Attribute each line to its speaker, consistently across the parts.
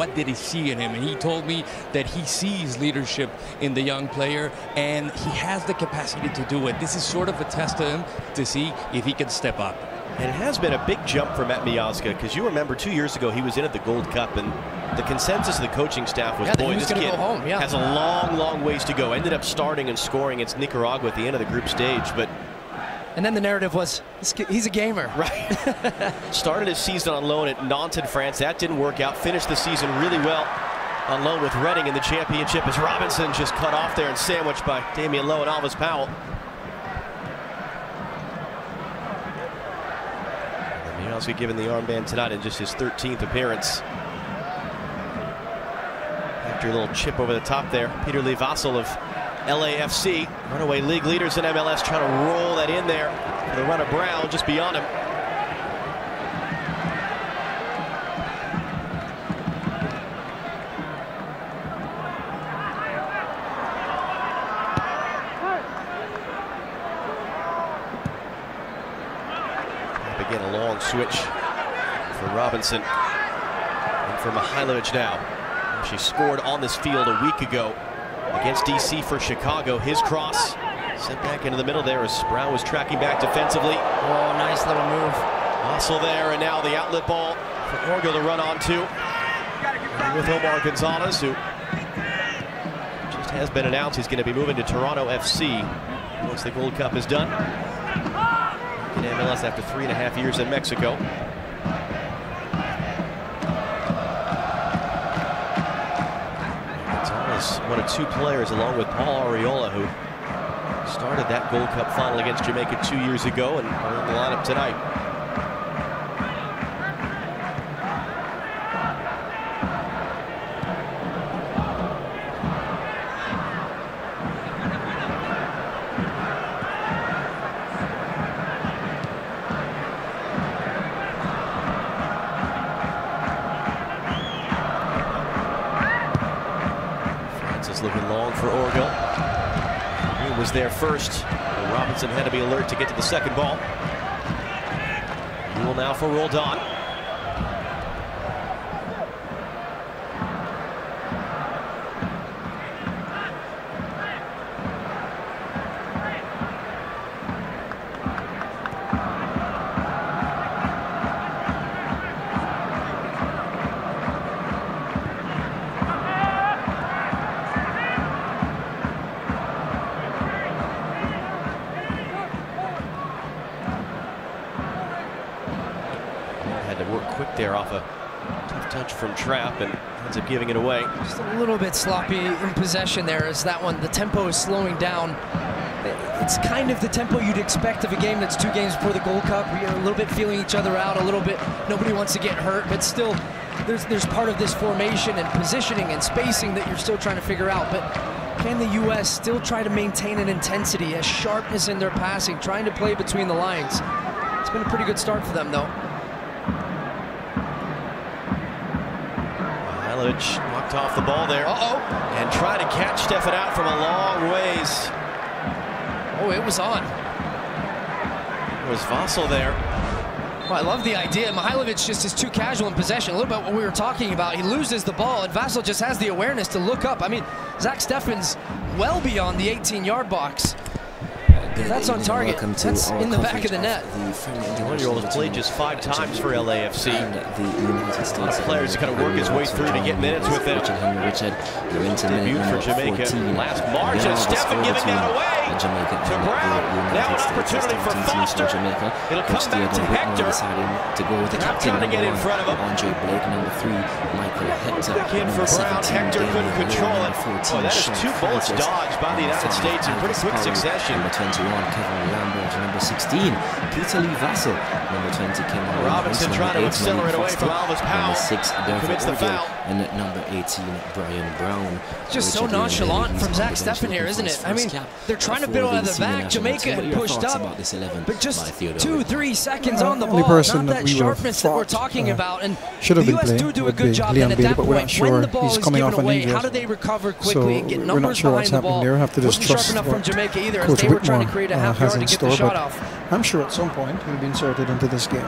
Speaker 1: what did he see in him? And he told me that he sees leadership in the young player, and he has the capacity to do it. This is sort of a test to him to see if he can step up.
Speaker 2: And it has been a big jump for Matt Miazga, because you remember 2 years ago he was in at the Gold Cup, and the consensus of the coaching staff was, boy, this kid has a long, long ways to go. Ended up starting and scoring against Nicaragua at the end of the group stage, but...
Speaker 3: And then the narrative was, he's a gamer.
Speaker 2: Right. Started his season on loan at Nantes in France. That didn't work out. Finished the season really well on loan with Reading in the championship, as Robinson just cut off there and sandwiched by Damian Lowe and Alvis Powell. Also given the armband tonight in just his 13th appearance. After a little chip over the top there, Peter Lee Vassell of LAFC, runaway league leaders in MLS, trying to roll that in there for the run of Brown just beyond him. Again, a long switch for Robinson and for Mihailovic now. She scored on this field a week ago against DC for Chicago. His cross sent back into the middle there as Brown was tracking back defensively.
Speaker 3: Oh, nice little move.
Speaker 2: Hustle there, and now the outlet ball for Orgo to run on to. With Omar Gonzalez, who just has been announced he's going to be moving to Toronto FC once the Gold Cup is done. In MLS after 3.5 years in Mexico. Gonzalez, one of two players, along with Paul Arriola, who started that Gold Cup final against Jamaica 2 years ago and are in the lineup tonight. Looking long for Orville. He was there first. Robinson had to be alert to get to the second ball. Rule now for Roldan. Quick there off a tough touch from Trapp and ends up giving it away.
Speaker 3: Just a little bit sloppy in possession there as that one. The tempo is slowing down. It's kind of the tempo you'd expect of a game that's 2 games before the Gold Cup. We're a little bit feeling each other out a little bit. Nobody wants to get hurt, but still there's part of this formation and positioning and spacing that you're still trying to figure out. But can the U.S. still try to maintain an intensity, a sharpness in their passing, trying to play between the lines? It's been a pretty good start for them, though.
Speaker 2: Knocked off the ball there. And tried to catch Stefan out from a long ways.
Speaker 3: Oh, it was on.
Speaker 2: There was Vassell there.
Speaker 3: Well, I love the idea. Mihailovic just is too casual in possession. A little bit what we were talking about. He loses the ball, and Vassell just has the awareness to look up. I mean, Zach Stefan's well beyond the 18-yard box. That's on target. That's in the back of the net.
Speaker 2: The 21-year-old has played just 5 times for LAFC. A lot of players kind of work his way through to get minutes with them. Debut for Jamaica last March, and Stefan giving that away to Brown. Now an opportunity for Foster. It'll come back to Hector. Not trying to get in front of him. Back in for Brown. Hector couldn't control it. Boy, that is 2 bullets dodged by the United States in pretty quick succession.
Speaker 4: Kevin Lambert, number 16, Peter Lee Vassell, number 20, Kevin
Speaker 2: Robinson trying to accelerate away from Alvis Powell. Commits the foul.
Speaker 4: And at number 18, Brian Brown.
Speaker 3: Just so nonchalant from Zach Steffen here, isn't it? I mean, they're trying to build out of the back. Jamaica had pushed up, but just 2-3 seconds on the ball. Not that sharpness that we're talking about. And the U.S. do a good job then at that point. When the ball is given away, how do they recover quickly and get numbers behind the ball? Wasn't sharp enough from Jamaica either, as they were trying to create a half yard to get the shot off.
Speaker 5: I'm sure at some point he'll be inserted into this game.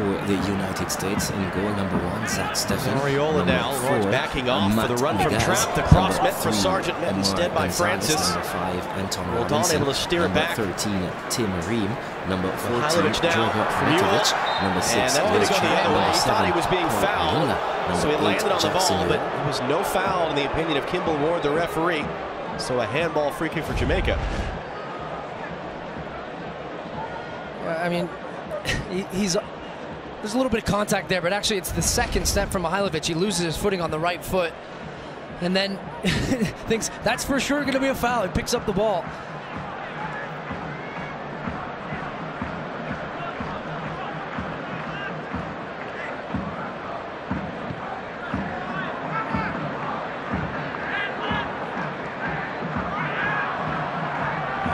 Speaker 4: for the United States. In goal, number 1, Zach Steffen.
Speaker 2: Ariola now. Lawrence backing off for the run from Trapp. The cross met for Sargent, met instead by Francis.
Speaker 4: Number 5, Anton
Speaker 2: Rodon able to steer it back.
Speaker 4: Number 13, Tim Ream. Number 14,
Speaker 2: Mihailovic now from Mitovic.
Speaker 4: Number 6,
Speaker 2: and that was going the other way. He thought he was being fouled, so he landed on the ball, but it was no foul in the opinion of Kimball Ward, the referee. So a handball free kick for Jamaica.
Speaker 3: I mean, there's a little bit of contact there, but actually it's the second step from Mihailovic. He loses his footing on the right foot and then thinks that's for sure going to be a foul. He picks up the ball.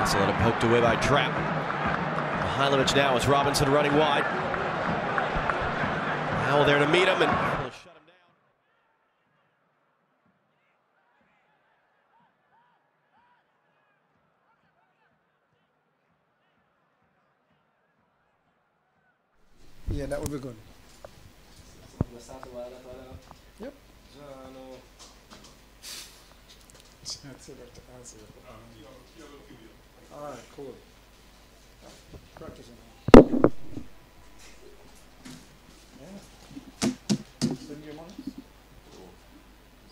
Speaker 2: So let it poked away by Trapp. Mihailovic now as Robinson running wide. Now there to meet him and he'll shut him down.
Speaker 5: Yeah, that would be good. Yep. All right, cool. Practicing. Yeah. Send your money.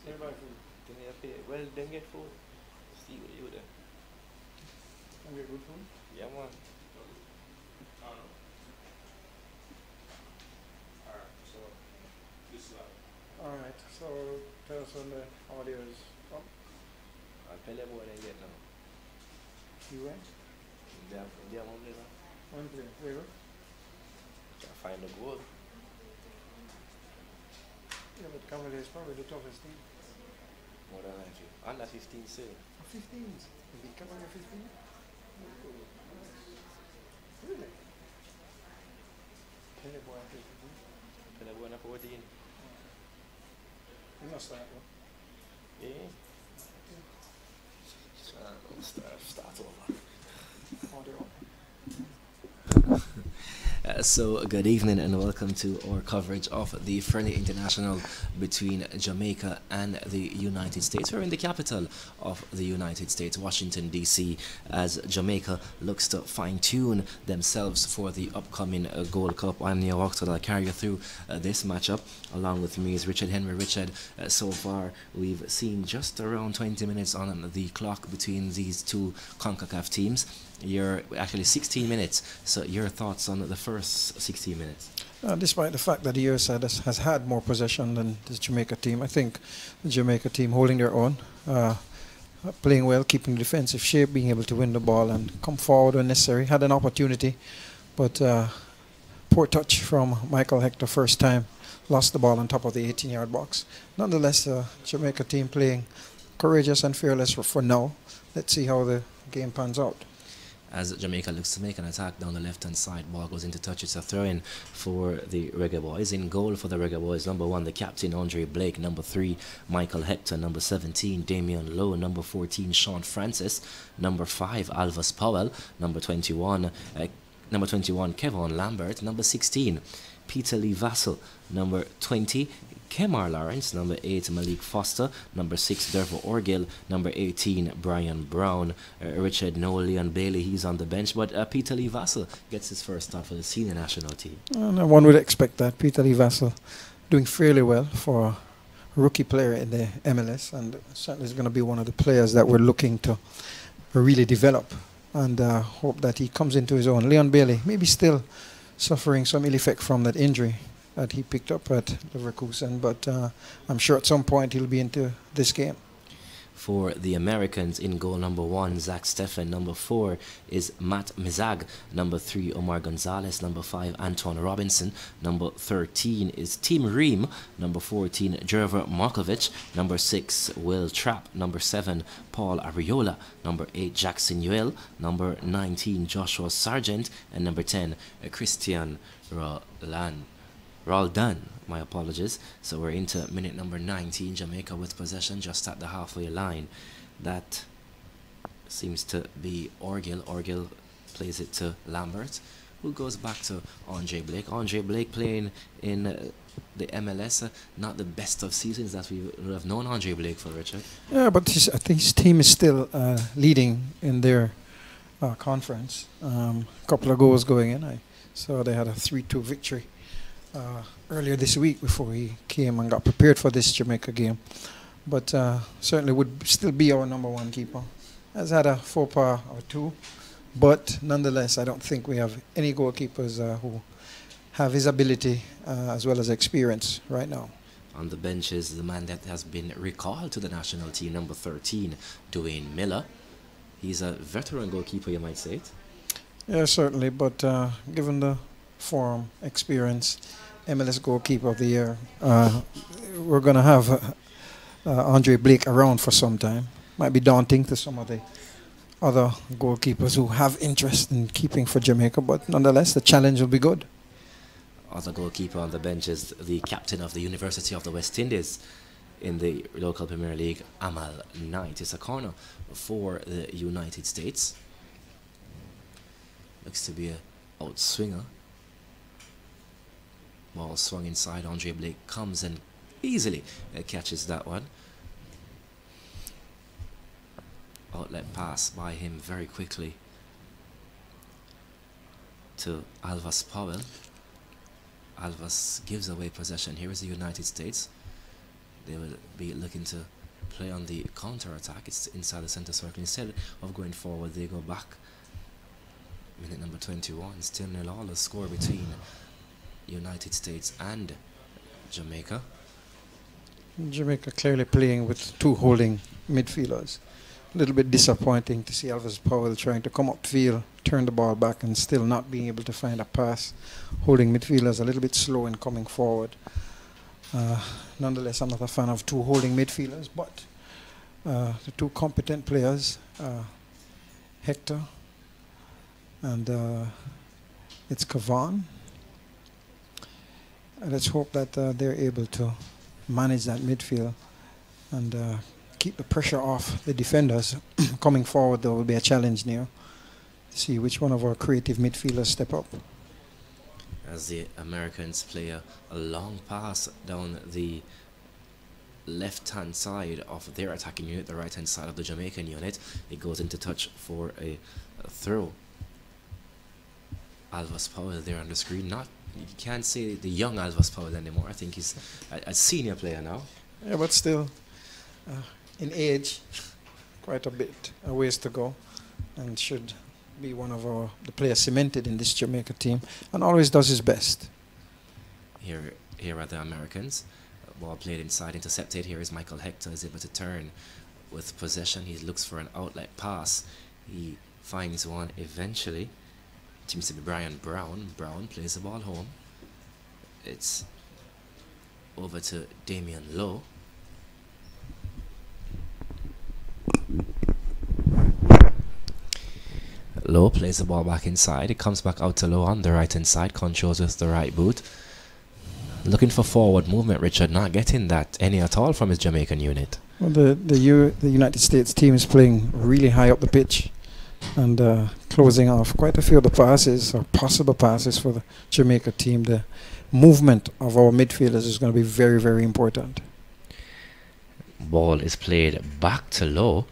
Speaker 5: Everybody food.
Speaker 6: Well, then get food. See what you there.
Speaker 5: Can we get good food?
Speaker 6: Yeah, man.
Speaker 5: All right. So tell us when the audio is up.
Speaker 6: I'll tell you what I get now.
Speaker 5: You went?
Speaker 6: Yeah, I'm over there.
Speaker 5: One play. Where you go?
Speaker 6: Try to find a goal.
Speaker 5: Yeah, but Camille is probably the toughest team.
Speaker 6: More than likely. Under 15 still.
Speaker 5: 15s. You beat Camille 15? Really? Tell you boy, 15.
Speaker 6: Tell you what I'm 14.
Speaker 5: You must start, bro.
Speaker 6: Yeah. Start over.
Speaker 5: Audio.
Speaker 4: So good evening and welcome to our coverage of the friendly international between Jamaica and the United States. We're in the capital of the United States, Washington DC, as Jamaica looks to fine-tune themselves for the upcoming Gold Cup. I'm Neil Wachtel. I'll carry you through this matchup. Along with me is Richard Henry. Richard, so far we've seen just around 20 minutes on the clock between these two CONCACAF teams. You're actually 16 minutes, so your thoughts on the first 16 minutes?
Speaker 5: Despite the fact that the US has had more possession than the Jamaica team, I think the Jamaica team holding their own, playing well, keeping defensive shape, being able to win the ball and come forward when necessary. Had an opportunity, but poor touch from Michael Hector first time. Lost the ball on top of the 18-yard box. Nonetheless, Jamaica team playing courageous and fearless for now. Let's see how the game pans out.
Speaker 4: As Jamaica looks to make an attack down the left-hand side, ball goes into touch. It's a throw-in for the Reggae Boys. In goal for the Reggae Boys, number 1, the captain, Andre Blake. Number 3, Michael Hector. Number 17, Damian Lowe. Number 14, Sean Francis. Number 5, Alvis Powell. Number 21, Kevon Lambert. Number 16, Peter Lee Vassell. Number 20, Kemar Lawrence. Number 8, Malik Foster. Number 6, Dervo Orgill. Number 18, Brian Brown. Richard Noel, Leon Bailey, he's on the bench. But Peter Lee Vassell gets his first start for the senior national team.
Speaker 5: One would expect that. Peter Lee Vassell doing fairly well for a rookie player in the MLS, and certainly is going to be one of the players that we're looking to really develop, and hope that he comes into his own. Leon Bailey maybe still suffering some ill effect from that injury that he picked up at Leverkusen, but I'm sure at some point he'll be into this game.
Speaker 4: For the Americans, in goal, number 1, Zach Steffen. Number 4 is Matt Mizag. Number 3, Omar Gonzalez. Number 5, Antoine Robinson. Number 13 is Tim Ream. Number 14, Jerver Markovic. Number 6, Will Trapp. Number 7, Paul Ariola. Number 8, Jackson Yuel. Number 19, Joshua Sargent. And number 10, Christian Roldan, my apologies. So we're into minute number 19. Jamaica with possession just at the halfway line. That seems to be Orgill. Orgill plays it to Lambert, who goes back to Andre Blake. Andre Blake playing in the MLS, not the best of seasons that we would have known Andre Blake for, Richard.
Speaker 5: Yeah, but I think his team is still leading in their conference. A couple of goals going in. I saw they had a 3-2 victory earlier this week before he came and got prepared for this Jamaica game. But certainly would still be our #1 keeper. Has had a faux pas or two, but nonetheless, I don't think we have any goalkeepers who have his ability as well as experience right now.
Speaker 4: On the bench is the man that has been recalled to the national team, number 13, Dwayne Miller. He's a veteran goalkeeper, you might say it.
Speaker 5: Yeah, certainly, but given the form, experience, MLS Goalkeeper of the Year, we're going to have Andre Blake around for some time. Might be daunting to some of the other goalkeepers who have interest in keeping for Jamaica, but nonetheless, the challenge will be good.
Speaker 4: Other goalkeeper on the bench is the captain of the University of the West Indies in the local Premier League, Amal Knight. It's a corner for the United States. Looks to be a outswinger. Ball swung inside. Andre Blake comes and easily catches that one. Outlet pass by him very quickly to Alvas Powell. Alvas gives away possession. Here is the United States. They will be looking to play on the counter-attack. It's inside the center circle. Instead of going forward, they go back. Minute number 21. Still 0-0. The score between United States and Jamaica.
Speaker 5: Jamaica clearly playing with two holding midfielders. A little bit disappointing to see Alvas Powell trying to come upfield, turn the ball back, and still not being able to find a pass. Holding midfielders a little bit slow in coming forward. Nonetheless, I'm not a fan of two holding midfielders, but the two competent players, Hector and it's Kavan. Let's hope that they're able to manage that midfield and keep the pressure off the defenders. Coming forward, there will be a challenge now to see which one of our creative midfielders step up.
Speaker 4: As the Americans play a long pass down the left-hand side of their attacking unit, the right-hand side of the Jamaican unit, it goes into touch for a throw. Alvas Powell there on the screen. You can't say the young Alvas Powell anymore. I think he's a senior player now.
Speaker 5: Yeah, but still, in age, quite a bit a ways to go, and should be one of the players cemented in this Jamaica team, and always does his best.
Speaker 4: Here are the Americans. Ball played inside, intercepted. Here is Michael Hector, is able to turn with possession. He looks for an outlet pass. He finds one eventually. It seems to be Brian Brown. Brown plays the ball home. It's over to Damian Lowe. Lowe plays the ball back inside. It comes back out to Lowe on the right hand side. Controls with the right boot. Looking for forward movement, Richard. Not getting that any at all from his Jamaican unit.
Speaker 5: Well, the United States team is playing really high up the pitch and closing off quite a few of the passes or possible passes for the Jamaica team. The movement of our midfielders is going to be very, very important.
Speaker 4: Ball is played back to Lowe.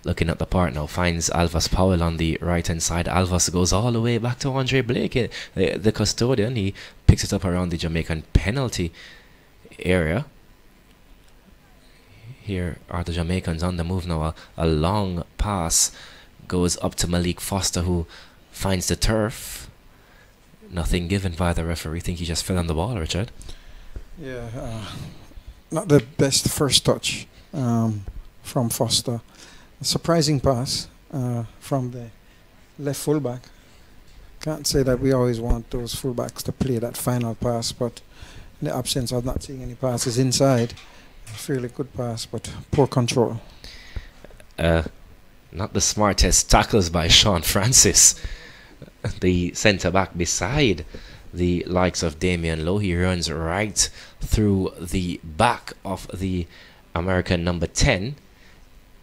Speaker 4: Looking at the part now, finds Alvas Powell on the right hand side. Alvas goes all the way back to Andre Blake, the custodian. He picks it up around the Jamaican penalty area. Here are the Jamaicans on the move now. A long pass goes up to Malik Foster, who finds the turf. Nothing given by the referee. Think he just fell on the ball, Richard.
Speaker 5: Yeah, not the best first touch from Foster. A surprising pass from the left fullback. Can't say that we always want those fullbacks to play that final pass, but in the absence of not seeing any passes inside, a fairly good pass, but poor control.
Speaker 4: Not the smartest tackles by Sean Francis, the centre-back beside the likes of Damian Lowe. He runs right through the back of the American number 10.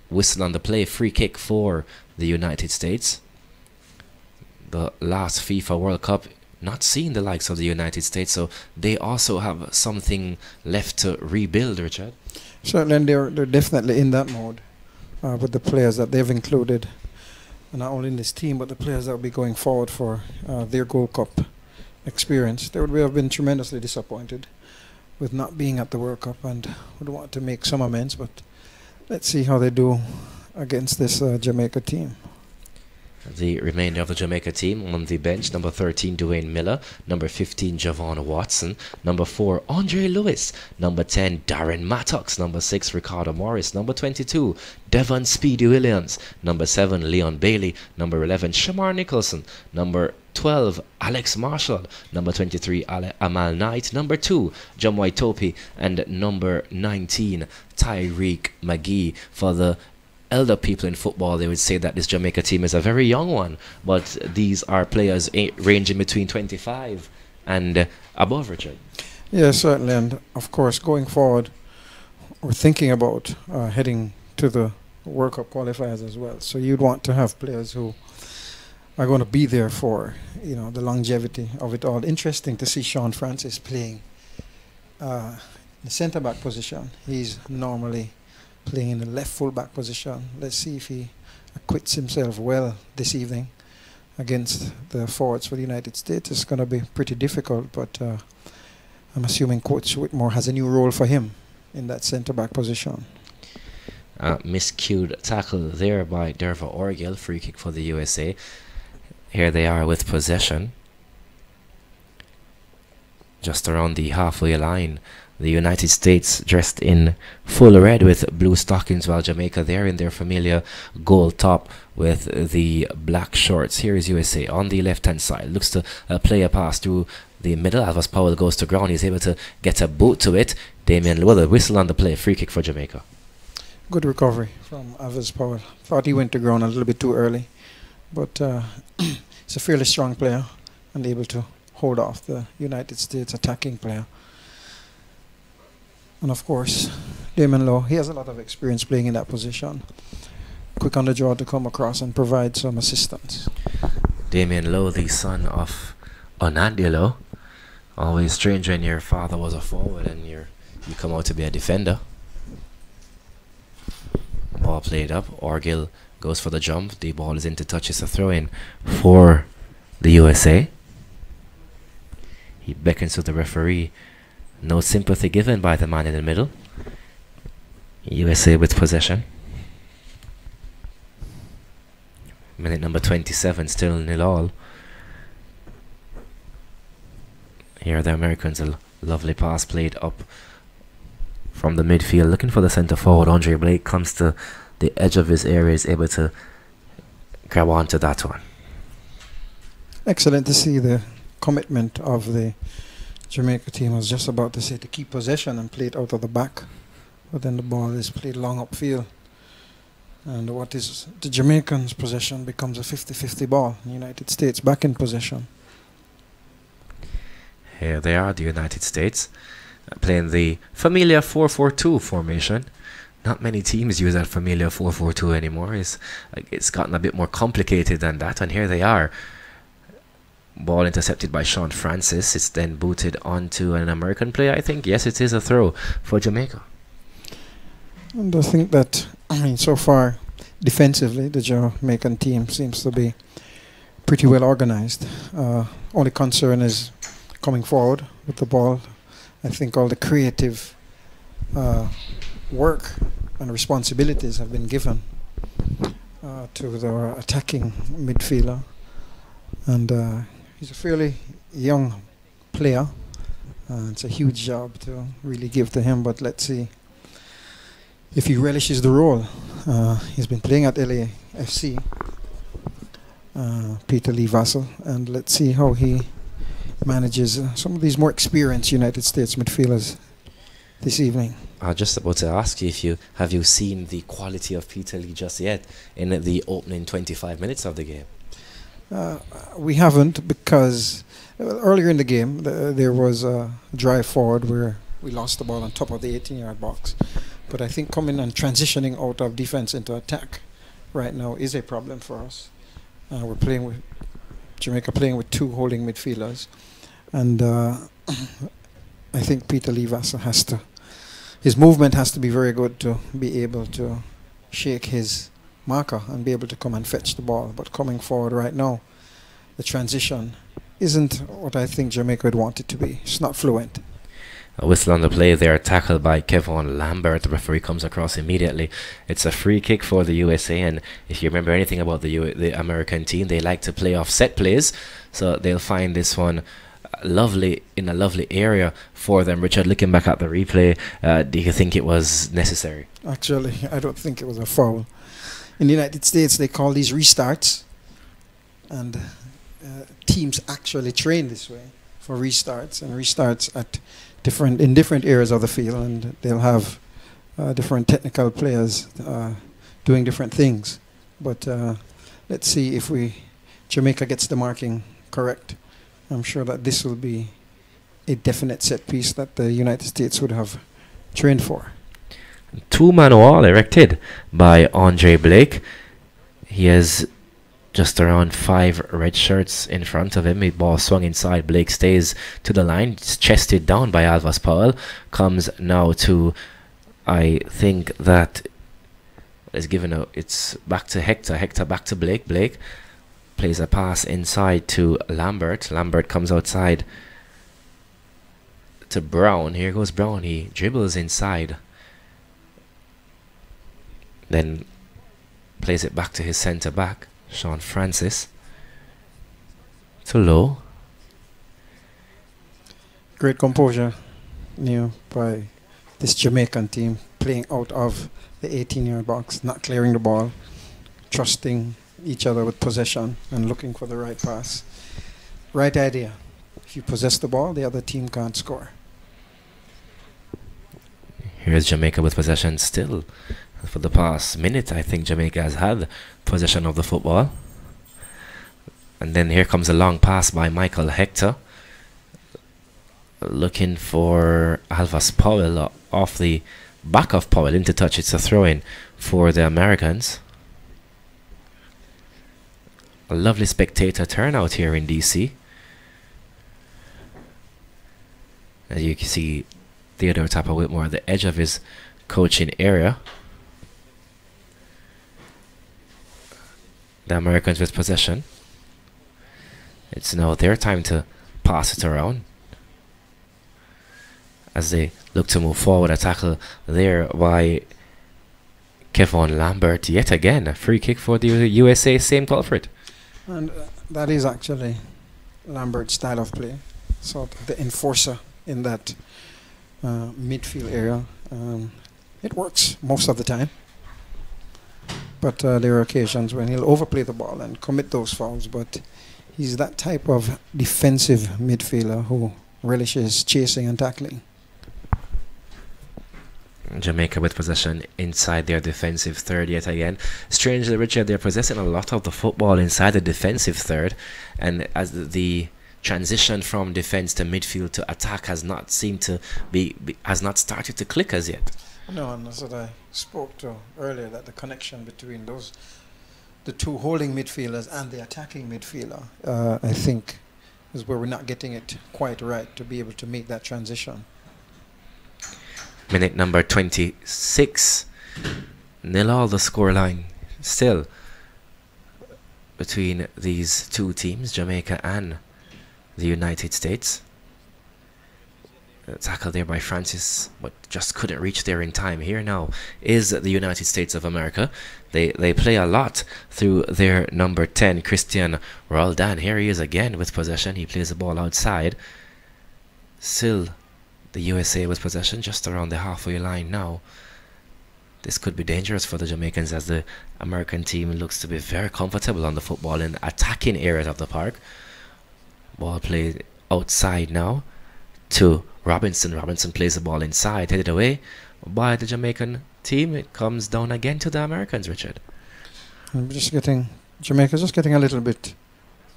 Speaker 4: Whistle on the play, free kick for the United States. the last FIFA World Cup, not seeing the likes of the United States, so they also have something left to rebuild, Richard.
Speaker 5: Certainly, they're definitely in that mode with the players that they've included, not only in this team, but the players that will be going forward for their Gold Cup experience. They would have been tremendously disappointed with not being at the World Cup and would want to make some amends, but let's see how they do against this Jamaica team.
Speaker 4: The remainder of the Jamaica team on the bench: number 13, Dwayne Miller; number 15, Javon Watson; number 4, Andre Lewis; number 10, Darren Mattox; number 6, Ricardo Morris; number 22, Devon Speedy Williams; number 7, Leon Bailey; number 11, Shamar Nicholson; number 12, Alex Marshall; number 23, Amal Knight; number 2, Jamwai Topi; and number 19, Tyreek McGee. For the elder people in football, they would say that this Jamaica team is a very young one, but these are players ranging between 25 and above, Richard.
Speaker 5: Yeah, certainly, and of course going forward we're thinking about heading to the World Cup qualifiers as well, so you'd want to have players who are going to be there for, you know, the longevity of it all. Interesting to see Sean Francis playing the centre back position. He's normally playing in the left full back position. Let's see if he acquits himself well this evening against the forwards for the United States. It's going to be pretty difficult, but I'm assuming Coach Whitmore has a new role for him in that centre back position.
Speaker 4: Miscued tackle there by Derva Orgill. Free kick for the USA. Here they are with possession, just around the halfway line. The United States dressed in full red with blue stockings, while Jamaica there in their familiar gold top with the black shorts. Here is USA on the left-hand side. Looks to play a pass through the middle. Alvis Powell goes to ground. He's able to get a boot to it. Damian Lowe, whistle on the play. Free kick for Jamaica.
Speaker 5: Good recovery from Alvis Powell. Thought he went to ground a little bit too early, but he's a fairly strong player and able to hold off the United States attacking player. And of course, Damon Lowe, he has a lot of experience playing in that position. Quick on the draw to come across and provide some assistance.
Speaker 4: Damien Lowe, the son of Onandi Lowe. Always strange when your father was a forward and you come out to be a defender. Ball played up. Orgill goes for the jump. The ball is into touch. It's a throw-in for the USA. He beckons to the referee. No sympathy given by the man in the middle. USA with possession. Minute number 27, still 0-0. Here are the Americans. A lovely pass played up from the midfield, looking for the centre forward. Andre Blake comes to the edge of his area, is able to grab onto that one.
Speaker 5: Excellent to see the commitment of the Jamaica team. I was just about to say to keep possession and play it out of the back, but then the ball is played long upfield, and what is the Jamaicans' possession becomes a 50-50 ball. The United States back in possession.
Speaker 4: Here they are, the United States, playing the familiar 4-4-2 formation. Not many teams use that familiar 4-4-2 anymore. It's gotten a bit more complicated than that, and here they are. Ball intercepted by Sean Francis. It's then booted onto an American player, I think. Yes, it is a throw for Jamaica.
Speaker 5: And I think that, so far, defensively, the Jamaican team seems to be pretty well organized. Only concern is coming forward with the ball. I think all the creative work and responsibilities have been given to the attacking midfielder. And he's a fairly young player. It's a huge job to really give to him, but let's see if he relishes the role. He's been playing at LAFC, Peter Lee Vassell, and let's see how he manages some of these more experienced United States midfielders this evening.
Speaker 4: I was just about to ask you have you seen the quality of Peter Lee just yet in the opening 25 minutes of the game?
Speaker 5: We haven't, because earlier in the game there was a drive forward where we lost the ball on top of the 18-yard box. But I think coming and transitioning out of defense into attack right now is a problem for us. We're playing with Jamaica playing with two holding midfielders, and I think Peter Levasseur his movement has to be very good to be able to shake his marker and be able to come and fetch the ball. But coming forward right now, the transition isn't what I think Jamaica would want it to be. It's not fluent.
Speaker 4: A whistle on the play there, tackled by Kevon Lambert. The referee comes across immediately. It's a free kick for the USA, and if you remember anything about the American team, they like to play off set plays, so they'll find this one lovely in a lovely area for them. Richard, looking back at the replay, do you think it was necessary?
Speaker 5: Actually, I don't think it was a foul. In the United States, they call these restarts, and teams actually train this way for restarts, and restarts at in different areas of the field, and they'll have different technical players doing different things. But let's see if Jamaica gets the marking correct. I'm sure that this will be a definite set piece that the United States would have trained for.
Speaker 4: Two-man wall erected by Andre Blake. He has just around 5 red shirts in front of him. The ball swung inside. Blake stays to the line. It's chested down by Alvas Powell. Comes now to, I think that is given a, it's back to Hector. Hector back to Blake. Blake plays a pass inside to Lambert. Lambert comes outside to Brown. Here goes Brown. He dribbles inside. Then plays it back to his centre back, Sean Francis. To Low.
Speaker 5: Great composure, by this Jamaican team, playing out of the 18-yard box, not clearing the ball, trusting each other with possession and looking for the right pass. Right idea. If you possess the ball, the other team can't score.
Speaker 4: Here's Jamaica with possession still. For the past minute, I think Jamaica has had possession of the football. And then here comes a long pass by Michael Hector. Looking for Alvas Powell off the back of Powell into touch. It's a throw-in for the Americans. A lovely spectator turnout here in DC. As you can see, Theodore Tapper Whitmore at the edge of his coaching area. The Americans with possession. It's now their time to pass it around as they look to move forward. A tackle there by Kevon Lambert. Yet again, a free kick for the USA, same culprit.
Speaker 5: And that is actually Lambert's style of play. Sort of the enforcer in that midfield area. It works most of the time. But there are occasions when he'll overplay the ball and commit those fouls. But he's that type of defensive midfielder who relishes chasing and tackling.
Speaker 4: Jamaica with possession inside their defensive third yet again. Strangely, Richard, they're possessing a lot of the football inside the defensive third. And as the transition from defense to midfield to attack has not seemed to has not started to click as yet.
Speaker 5: No, and that's what I spoke to earlier, that the connection between the two holding midfielders and the attacking midfielder, I think, is where we're not getting it quite right to be able to make that transition.
Speaker 4: Minute number 26. 0-0 the scoreline still between these two teams, Jamaica and the United States. Tackle there by Francis, but just couldn't reach there in time. Here now is the United States of America. They play a lot through their number 10, Christian Roldan. Here he is again with possession. He plays the ball outside. Still the USA with possession just around the halfway line now. This could be dangerous for the Jamaicans as the American team looks to be very comfortable on the football in attacking areas of the park. Ball played outside now to Robinson. Robinson plays the ball inside, headed away by the Jamaican team. It comes down again to the Americans, Richard.
Speaker 5: Jamaica's just getting a little bit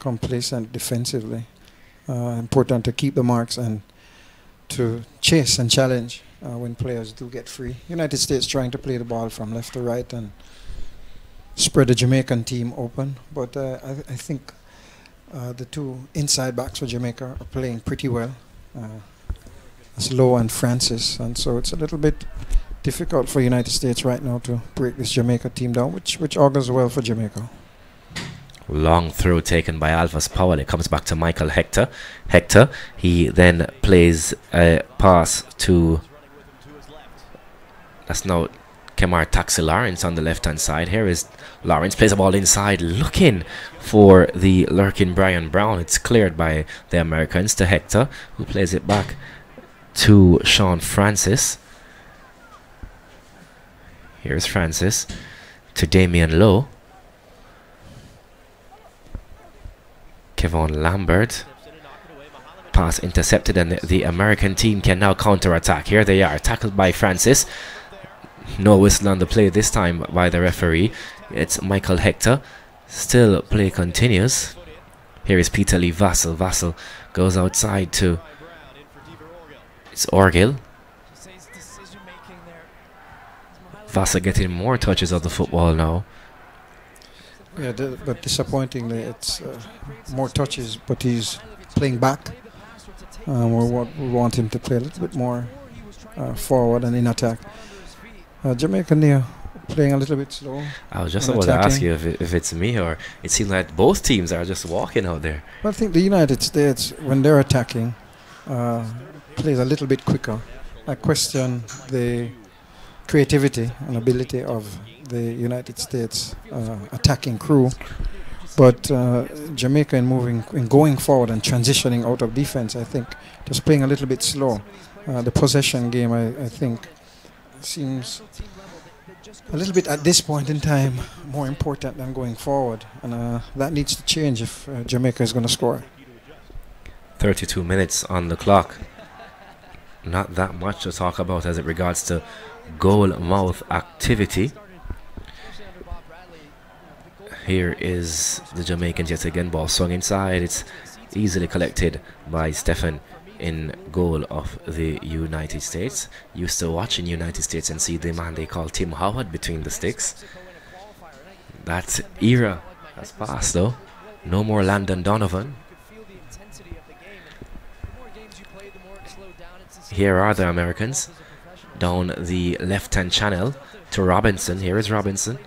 Speaker 5: complacent defensively. Important to keep the marks and to chase and challenge when players do get free. United States trying to play the ball from left to right and spread the Jamaican team open, but I think The two inside backs for Jamaica are playing pretty well. It's Lowe and Francis, and so it's a little bit difficult for United States right now to break this Jamaica team down, which augurs well for Jamaica.
Speaker 4: Long throw taken by Alvas Powell. It comes back to Michael Hector. Hector, he then plays a pass to, that's now Kemar Taxi Lawrence on the left hand side. Here is Lawrence, plays the ball inside, looking for the lurking Brian Brown. It's cleared by the Americans to Hector, who plays it back to Sean Francis. Here's Francis to Damian Lowe. Kevon Lambert. Pass intercepted, and the American team can now counter-attack. Here they are, tackled by Francis. No whistle on the play this time by the referee. It's Michael Hector. Still play continues. Here is Peter Lee Vassell. Vassell goes outside to, it's Orgill. Vassell getting more touches of the football now.
Speaker 5: Yeah, but disappointingly, it's more touches, but he's playing back. We want him to play a little bit more forward and in attack. Jamaica near playing a little bit slow.
Speaker 4: I was just about to ask you if it's me, or it seems like both teams are just walking out there.
Speaker 5: Well, I think the United States, when they're attacking, plays a little bit quicker. I question the creativity and ability of the United States attacking crew, but Jamaica in going forward and transitioning out of defense, I think just playing a little bit slow. The possession game, I think, seems a little bit at this point in time more important than going forward, and that needs to change if Jamaica is going to score.
Speaker 4: 32 minutes on the clock. Not that much to talk about as it regards to goal mouth activity. Here is the Jamaicans yet again. Ball swung inside. It's easily collected by Stephen in goal of the United States. Used to watching United States and see the man they call Tim Howard between the sticks. That era has passed though. No more Landon Donovan. Here are the Americans down the left-hand channel to Robinson. Here is Robinson.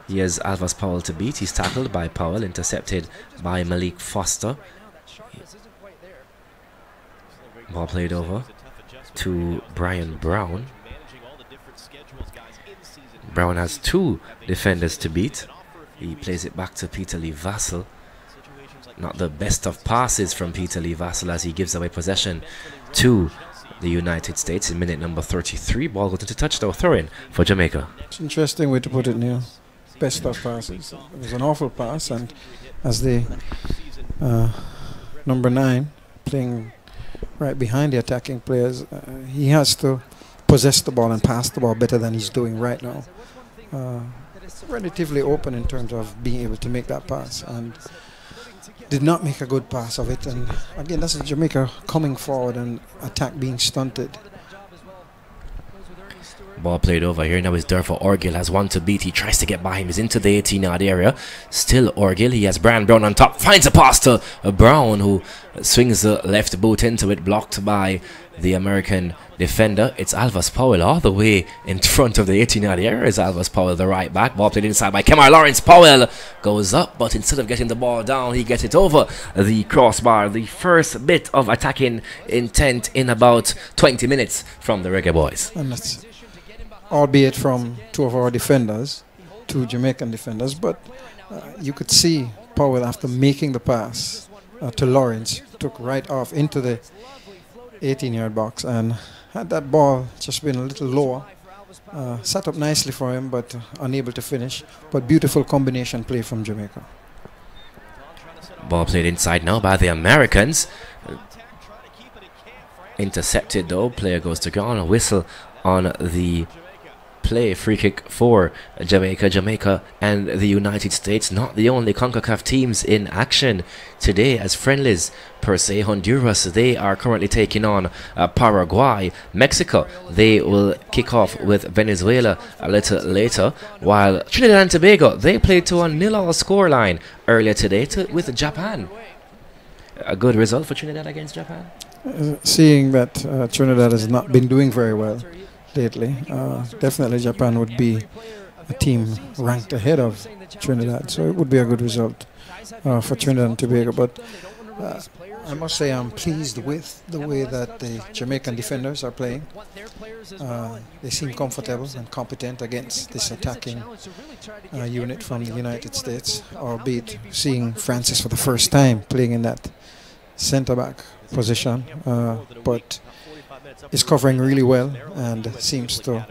Speaker 4: He has Alvas Powell to beat. He's tackled by Powell, intercepted by Malik Foster. Ball played over to Brian Brown. Brown has two defenders to beat. He plays it back to Peter Lee Vassell. Not the best of passes from Peter Lee Vassell as he gives away possession to the United States in minute number 33. Ball goes into touchdown throw-in for Jamaica.
Speaker 5: It's an interesting way to put it, Neil. Best of passes. It was an awful pass, and as the number 9 playing right behind the attacking players, he has to possess the ball and pass the ball better than he's doing right now. Relatively open in terms of being able to make that pass, and did not make a good pass of it. And again, that's Jamaica coming forward and attack being stunted.
Speaker 4: Ball played over here. Now is Durfo Orgill has one to beat. He tries to get by him. He's into the 18-yard area. Still Orgill. He has Brian Brown on top. Finds a pass to Brown, who swings the left boot into it, blocked by the American defender. It's Alvas Powell all the way in front of the 18-yard area. Is Alvas Powell, the right back. Ball played inside by Kemar Lawrence. Powell goes up, but instead of getting the ball down, he gets it over the crossbar. The first bit of attacking intent in about 20 minutes from the Reggae Boys.
Speaker 5: And that's albeit from two of our defenders, two Jamaican defenders, but you could see Powell, after making the pass to Lawrence, took right off into the 18-yard box, and had that ball just been a little lower, set up nicely for him, but unable to finish. But beautiful combination play from Jamaica.
Speaker 4: Ball played inside now by the Americans. Intercepted though. Player goes to ground. A whistle on the play. Free kick for Jamaica. Jamaica and the United States, not the only CONCACAF teams in action today as friendlies per se. Honduras, they are currently taking on Paraguay. Mexico, they will kick off with Venezuela a little later, while Trinidad and Tobago, they played to a 0-0 scoreline earlier today with Japan. A good result for Trinidad against Japan.
Speaker 5: Seeing that Trinidad has not been doing very well lately, definitely Japan would be a team ranked ahead of Trinidad, so it would be a good result for Trinidad and Tobago. But I must say I'm pleased with the way that the Jamaican defenders are playing. They seem comfortable and competent against this attacking unit from the United States, albeit seeing Francis for the first time playing in that centre-back position, but is covering really well and seems to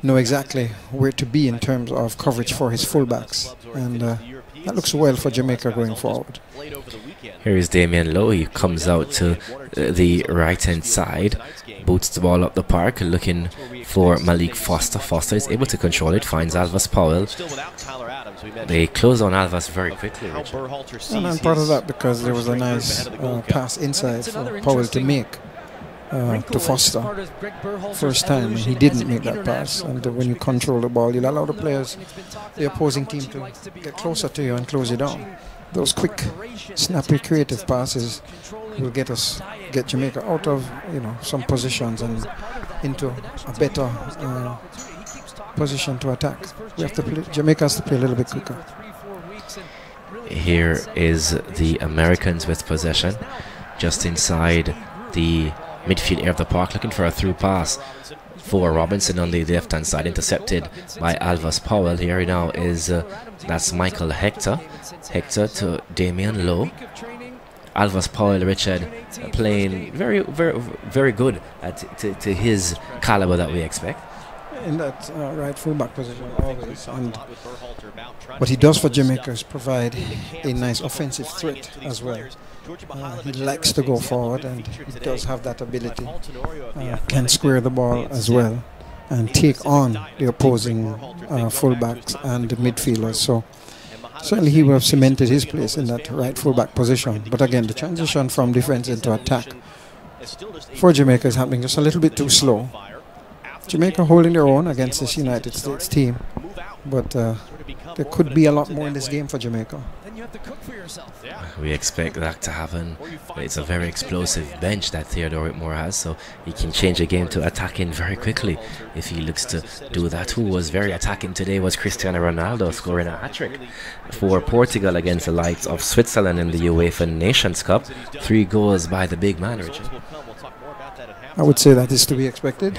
Speaker 5: know exactly where to be in terms of coverage for his fullbacks, and that looks well for Jamaica going forward.
Speaker 4: Here is Damian Lowe. He comes out to the right hand side, boots the ball up the park, looking for Malik Foster. Foster is able to control it, finds Alvas Powell. They close on Alvas very quickly, Richard.
Speaker 5: And I'm part of that because there was a nice pass inside for Powell to make to Foster. First time, and he didn't make that pass. And when you control the ball, you'll allow the players, the opposing team, to get closer to you and close you down. Those quick, snappy, creative passes will get Jamaica out of some positions and into a better position to attack. We have to play, Jamaica has to play a little bit quicker.
Speaker 4: Here is the Americans with possession, just inside the midfield area of the park, looking for a through pass for Robinson on the left hand side, intercepted by Alvas Powell. Here now is that's Michael Hector. Hector to Damian Lowe. Alvas Powell, Richard, playing very, very, very good to his caliber that we expect.
Speaker 5: In that right fullback position always, and what he does for Jamaica is provide a nice offensive threat as well. He likes to go forward, and he does have that ability. Can square the ball as well and take on the opposing fullbacks and the midfielders. So certainly he will have cemented his place in that right fullback position. But again, the transition from defense into attack for Jamaica is happening just a little bit too slow. Jamaica holding their own against this United States team, but there could be a lot more in this game for Jamaica.
Speaker 4: We expect that to happen. It's a very explosive bench that Theodore Whitmore has, so he can change a game to attacking very quickly if he looks to do that. Who was very attacking today was Cristiano Ronaldo, scoring a hat-trick for Portugal against the likes of Switzerland in the UEFA Nations Cup. 3 goals by the big man, Richard.
Speaker 5: I would say that is to be expected.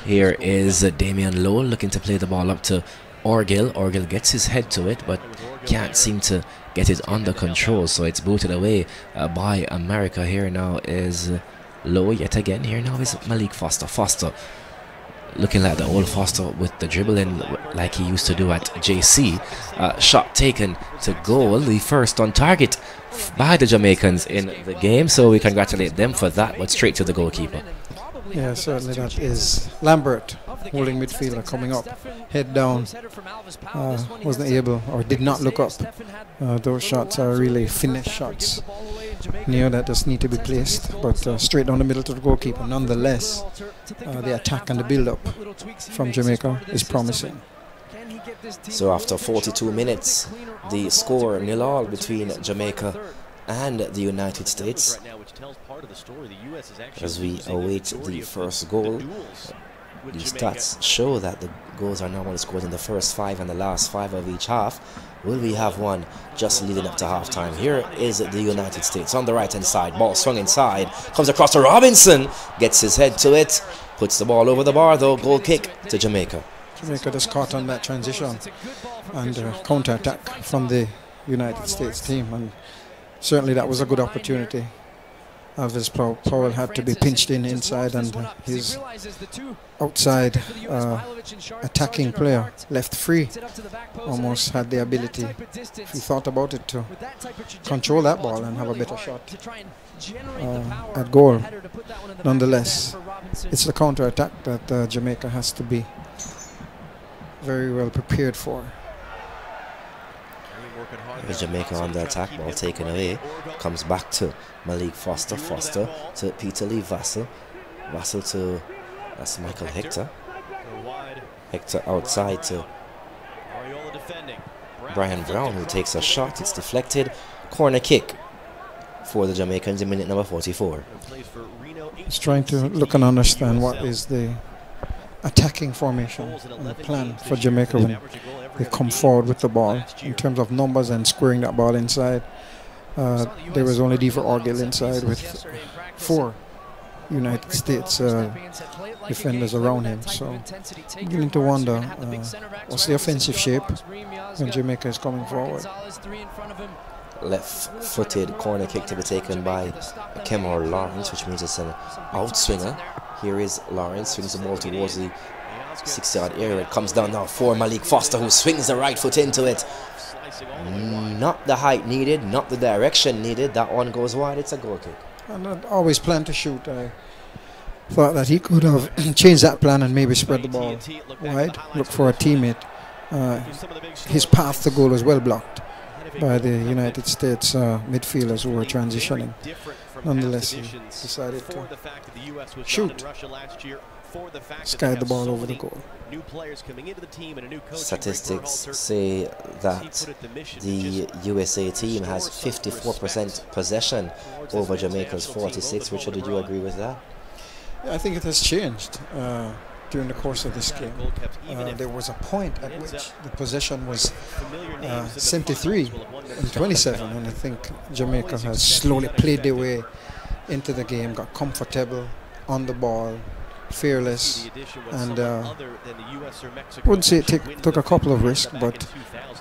Speaker 4: Here is Damian Lowe looking to play the ball up to Orgil. Orgil gets his head to it, but can't seem to get it under control, so it's booted away by America. Here now is Lowe yet again. Here now is Malik Foster. Foster looking like the old Foster with the dribbling like he used to do at JC. Shot taken to goal, the first on target by the Jamaicans in the game, so we congratulate them for that, but straight to the goalkeeper.
Speaker 5: Yeah, certainly that is Lambert, holding midfielder, coming up, head down, wasn't able or did not look up. Those shots are really finished shots near that just need to be placed, but straight down the middle to the goalkeeper. Nonetheless, the attack and the build-up from Jamaica is promising.
Speaker 4: So after 42 minutes, the score 0-0 between Jamaica and the United States. As we await the first goal, the stats show that the goals are normally scored in the first 5 and the last 5 of each half. Will we have one just leading up to halftime? Here is the United States on the right hand side. Ball swung inside, comes across to Robinson, gets his head to it, puts the ball over the bar though. Goal kick to Jamaica.
Speaker 5: Jamaica just caught on that transition and counter-attack from the United States team, and certainly that was a good opportunity Alvis Powell had to be pinched inside, and his outside attacking player left free almost had the ability, if he thought about it, to control that ball and have a better shot at goal. Nonetheless, it's the counter-attack that Jamaica has to be very well prepared for.
Speaker 4: Here's Jamaica on the attack, ball taken away, comes back to Malik Foster, Foster to Peter Lee Vassell, Vassell to, that's Michael Hector, Hector outside to Brian Brown, who takes a shot, it's deflected, corner kick for the Jamaicans in minute number 44.
Speaker 5: He's trying to look and understand what is the attacking formation and the plan for Jamaica when they come forward with the ball in terms of numbers and squaring that ball inside. There was only Diva Orgill inside with 4 United States defenders around him, so I'm beginning to wonder what's the offensive shape when Jamaica is coming forward.
Speaker 4: Left-footed corner kick to be taken by Kemar Lawrence, which means it's an outswinger. Here is Lawrence, swings the ball towards the 6-yard area. It comes down now for Malik Foster, who swings the right foot into it. Not the height needed, not the direction needed. That one goes wide. It's a goal kick.
Speaker 5: And I'd always planned to shoot. I thought that he could have changed that plan and maybe spread the ball wide, look for a teammate. His path to goal was well blocked by the United States midfielders who were transitioning. Nonetheless, he decided to shoot, skied the ball over the goal.
Speaker 4: Statistics say that the USA team has 54% possession over Jamaica's 46. Richard, did you agree with that?
Speaker 5: I think it has changed during the course of this game. There was a point at which the possession was 73 and 27, and I think Jamaica has slowly played their way into the game, got comfortable on the ball, fearless, and I wouldn't say it took a couple of risks, but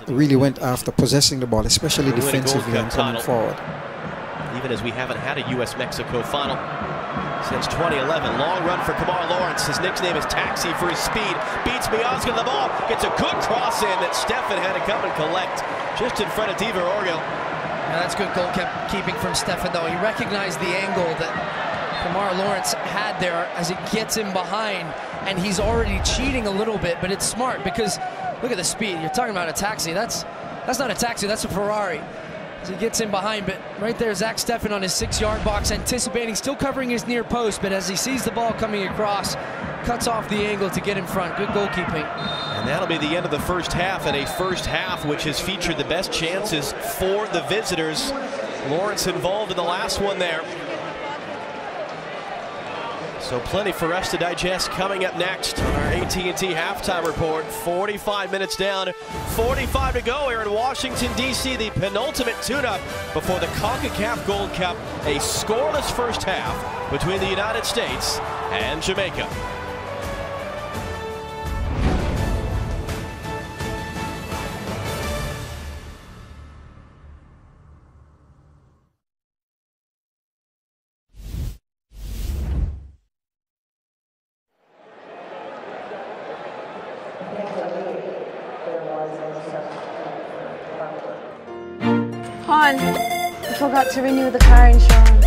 Speaker 5: really went after possessing the ball, especially defensively and coming forward.
Speaker 2: Even as we haven't had a US-Mexico final since 2011. Long run for Kemar Lawrence. His nickname is Taxi for his speed. Beats Miazga the ball. Gets a good cross in that Stefan had to come and collect just in front of Diva Orgill.
Speaker 3: Yeah, that's good goalkeeping from Stefan, though. He recognized the angle that Kemar Lawrence had there as he gets him behind, and he's already cheating a little bit, but it's smart because look at the speed. You're talking about a taxi. That's not a taxi, that's a Ferrari. As he gets in behind, but right there, Zach Stefan on his 6-yard box, anticipating, still covering his near post, but as he sees the ball coming across, cuts off the angle to get in front. Good goalkeeping.
Speaker 2: And that'll be the end of the first half, and a first half which has featured the best chances for the visitors. Lawrence involved in the last one there. So plenty for us to digest coming up next on our AT&T halftime report. 45 minutes down, 45 to go here in Washington, D.C. The penultimate tune-up before the CONCACAF Gold Cup. A scoreless first half between the United States and Jamaica.
Speaker 7: Hon, I forgot to renew the car insurance.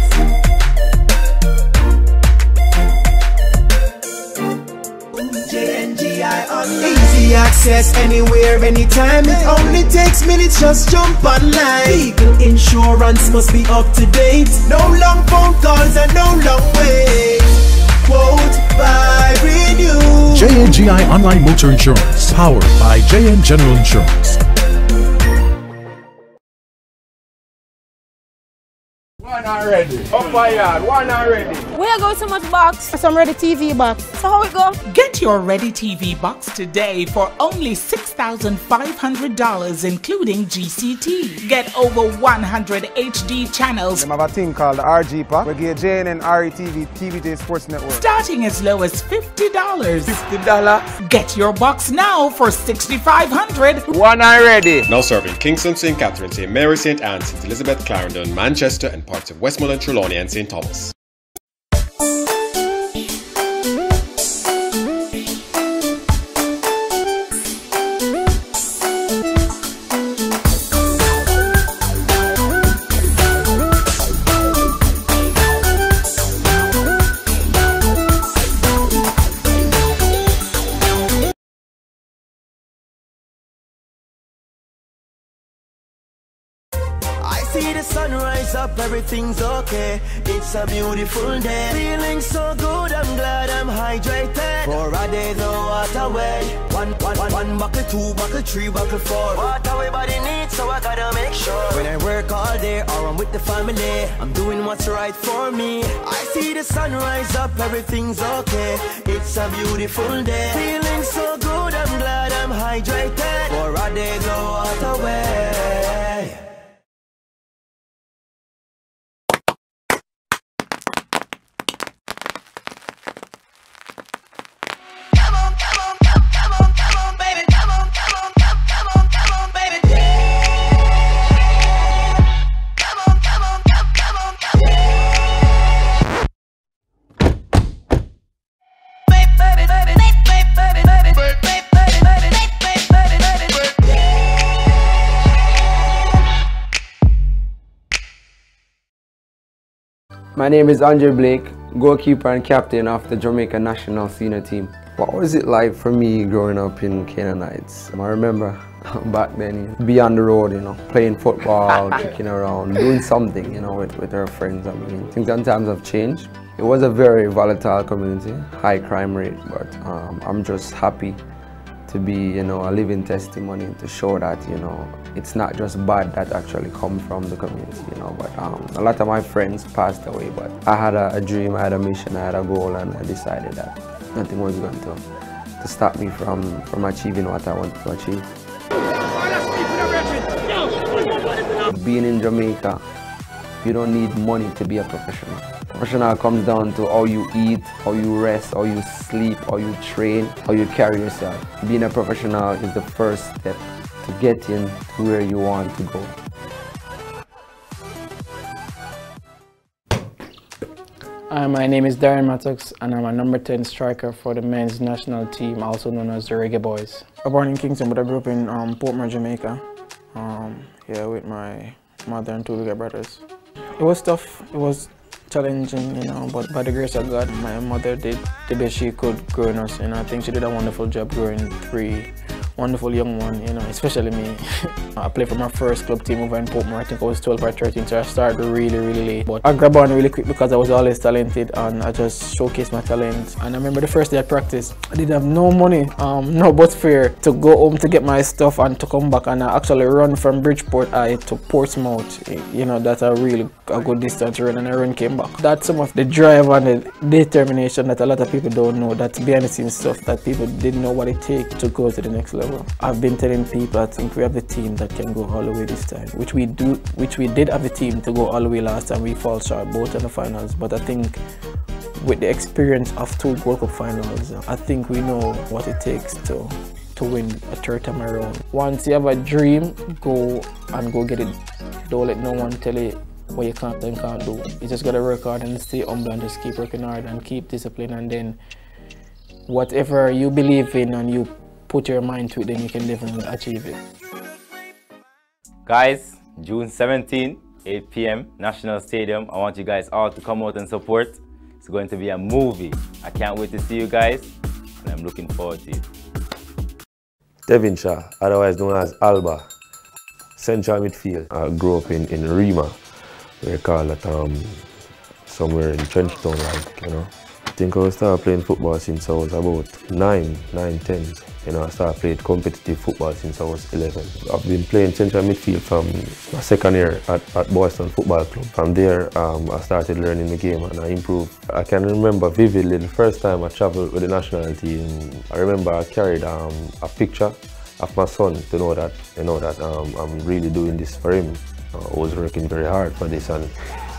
Speaker 8: Easy access anywhere, anytime. It only takes minutes, just jump online. Vehicle insurance must be up to date. No long phone calls and no long wait. Quote by Renew.
Speaker 9: JNGI Online Motor Insurance, powered by JN General Insurance.
Speaker 10: One already. Up my yard. One already.
Speaker 7: Where go so much box? Some Ready TV box. So how it go?
Speaker 11: Get your Ready TV box today for only $6,500, including GCT. Get over 100 HD channels.
Speaker 10: They have a thing called the RG Pack. We get JNN RETV, TVJ Sports Network.
Speaker 11: Starting as low as $50.
Speaker 10: $50.
Speaker 11: Get your box now for $6,500.
Speaker 10: One already.
Speaker 12: Now serving Kingston, St. Catherine, St. Mary, St. Anne, St. Elizabeth, Clarendon, Manchester, and Port parts of Westmoreland, Trelawney and St. Thomas.
Speaker 8: See the sun rise up, everything's okay. It's a beautiful day. Feeling so good, I'm glad I'm hydrated. For a day, the water way. One buckle, two buckle, three buckle, four. What everybody needs, so I gotta make sure. When I work all day or I'm with the family, I'm doing what's right for me. I see the sun rise up, everything's okay. It's a beautiful day. Feeling so good, I'm glad I'm hydrated. For a day, the water way.
Speaker 13: My name is Andre Blake, goalkeeper and captain of the Jamaica national senior team. What was it like for me growing up in Canaanites? I remember back then, be on the road, you know, playing football, kicking around, doing something, you know, with our friends. I mean, things and times have changed. It was a very volatile community, high crime rate, but I'm just happy to be, you know, a living testimony to show that, you know, it's not just bad that actually come from the community, you know, but a lot of my friends passed away, but I had a dream, I had a mission, I had a goal, and I decided that nothing was going to stop me from achieving what I wanted to achieve. Being in Jamaica, you don't need money to be a professional. Professional comes down to how you eat, how you rest, how you sleep, how you train, how you carry yourself. Being a professional is the first step to getting to where you want to go.
Speaker 14: My name is Darren Mattox and I'm a number 10 striker for the men's national team, also known as the Reggae Boys. I was born in Kingston, but I grew up in Portmore, Jamaica, here with my mother and two little brothers. It was tough, it was challenging, you know, but by the grace of God, my mother did the best she could growing us, and I think she did a wonderful job growing three wonderful young ones, you know, especially me. I played for my first club team over in Portmore. I think I was 12 or 13, so I started really late. But I grabbed on really quick because I was always talented and I just showcased my talent. And I remember the first day I practiced, I didn't have no money, no bus fare to go home to get my stuff and to come back. And I actually run from Bridgeport to Portsmouth. You know, that's a good distance run, and I came back. That's some of the drive and the determination that a lot of people don't know. That's behind the scenes stuff that people didn't know what it takes to go to the next level. I've been telling people I think we have the team that can go all the way this time, which we did have the team to go all the way last time. We fall short both in the finals, but I think with the experience of 2 World Cup finals, I think we know what it takes to win a third time around. Once you have a dream, go get it. Don't let no one tell you what you can't and can't do. You just gotta work hard and stay humble and just keep working hard and keep discipline, and then whatever you believe in and you put your mind to it, then you can definitely achieve it.
Speaker 15: Guys, June 17, 8 p.m, National Stadium. I want you guys all to come out and support. It's going to be a movie. I can't wait to see you guys, and I'm looking forward to it.
Speaker 16: Devin Shaw, otherwise known as Alba, central midfield. I grew up in Rima, we call it somewhere in Trenchtown, like, you know. I think I started playing football since I was about 9, 10. You know, I started playing competitive football since I was 11. I've been playing central midfield from my second year at BOYZ Football Club. From there, I started learning the game and I improved. I can remember vividly the first time I traveled with the national team. I remember I carried a picture of my son to know that, I'm really doing this for him. I was working very hard for this, and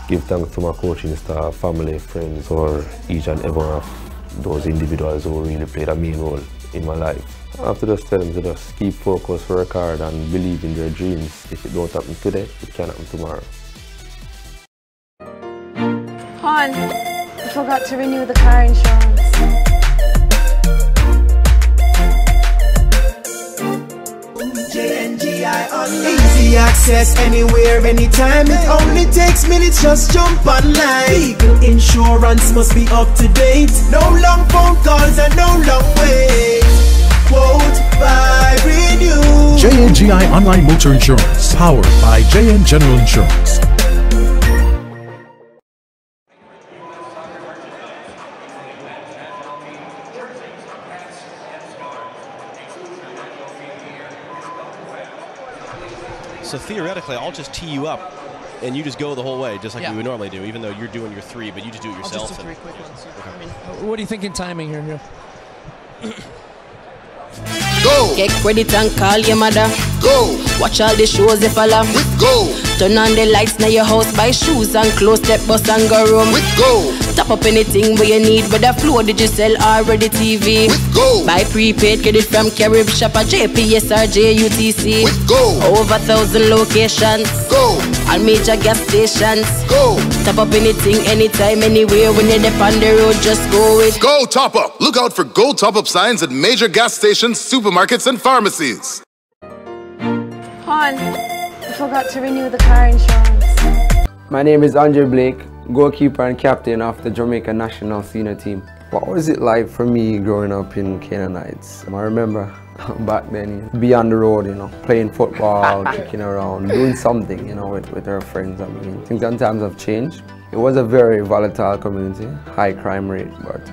Speaker 16: give thanks to my coaching staff, family, friends, or each and every one of those individuals who really played a main role in my life. I have to just tell them to just keep focused, work hard, and believe in their dreams. If it don't happen today, it can happen tomorrow.
Speaker 7: forgot to renew the car insurance.
Speaker 8: Easy access anywhere, anytime. It only takes minutes, just jump online. Legal insurance must be up to date. No long phone calls and no long wait. Quote by Renew.
Speaker 9: JNGI Online Motor Insurance, powered by JN General Insurance.
Speaker 2: So theoretically, I'll just tee you up, and you just go the whole way, just like we would normally do, even though you're doing your three, but you just do it yourself.
Speaker 3: I'll just do three quick ones.
Speaker 2: Okay.
Speaker 3: I mean, what do you think in timing here?
Speaker 17: Go! Get credit and call your mother. Go! Watch all the shows you follow. Go! Turn on the lights now your house, buy shoes and clothes, step bus and go room. Go! Top up anything where you need, whether flow, digital or ready TV. Go! Buy prepaid credit from Carib Shop at JPS or JUTC. Go! Over 1,000 locations. Go! All major gas stations. Go! Top up anything, anytime, anywhere. When you're on the road, just go with
Speaker 18: Go Top Up! Look out for Go Top Up signs at major gas stations, supermarkets and pharmacies.
Speaker 7: Hon, I forgot to renew the car insurance.
Speaker 13: My name is Andre Blake, goalkeeper and captain of the Jamaica national senior team. What was it like for me growing up in Canaanites? I remember back then, be on the road, playing football, kicking around, doing something, with our friends. I mean, things sometimes have changed. It was a very volatile community, high crime rate, but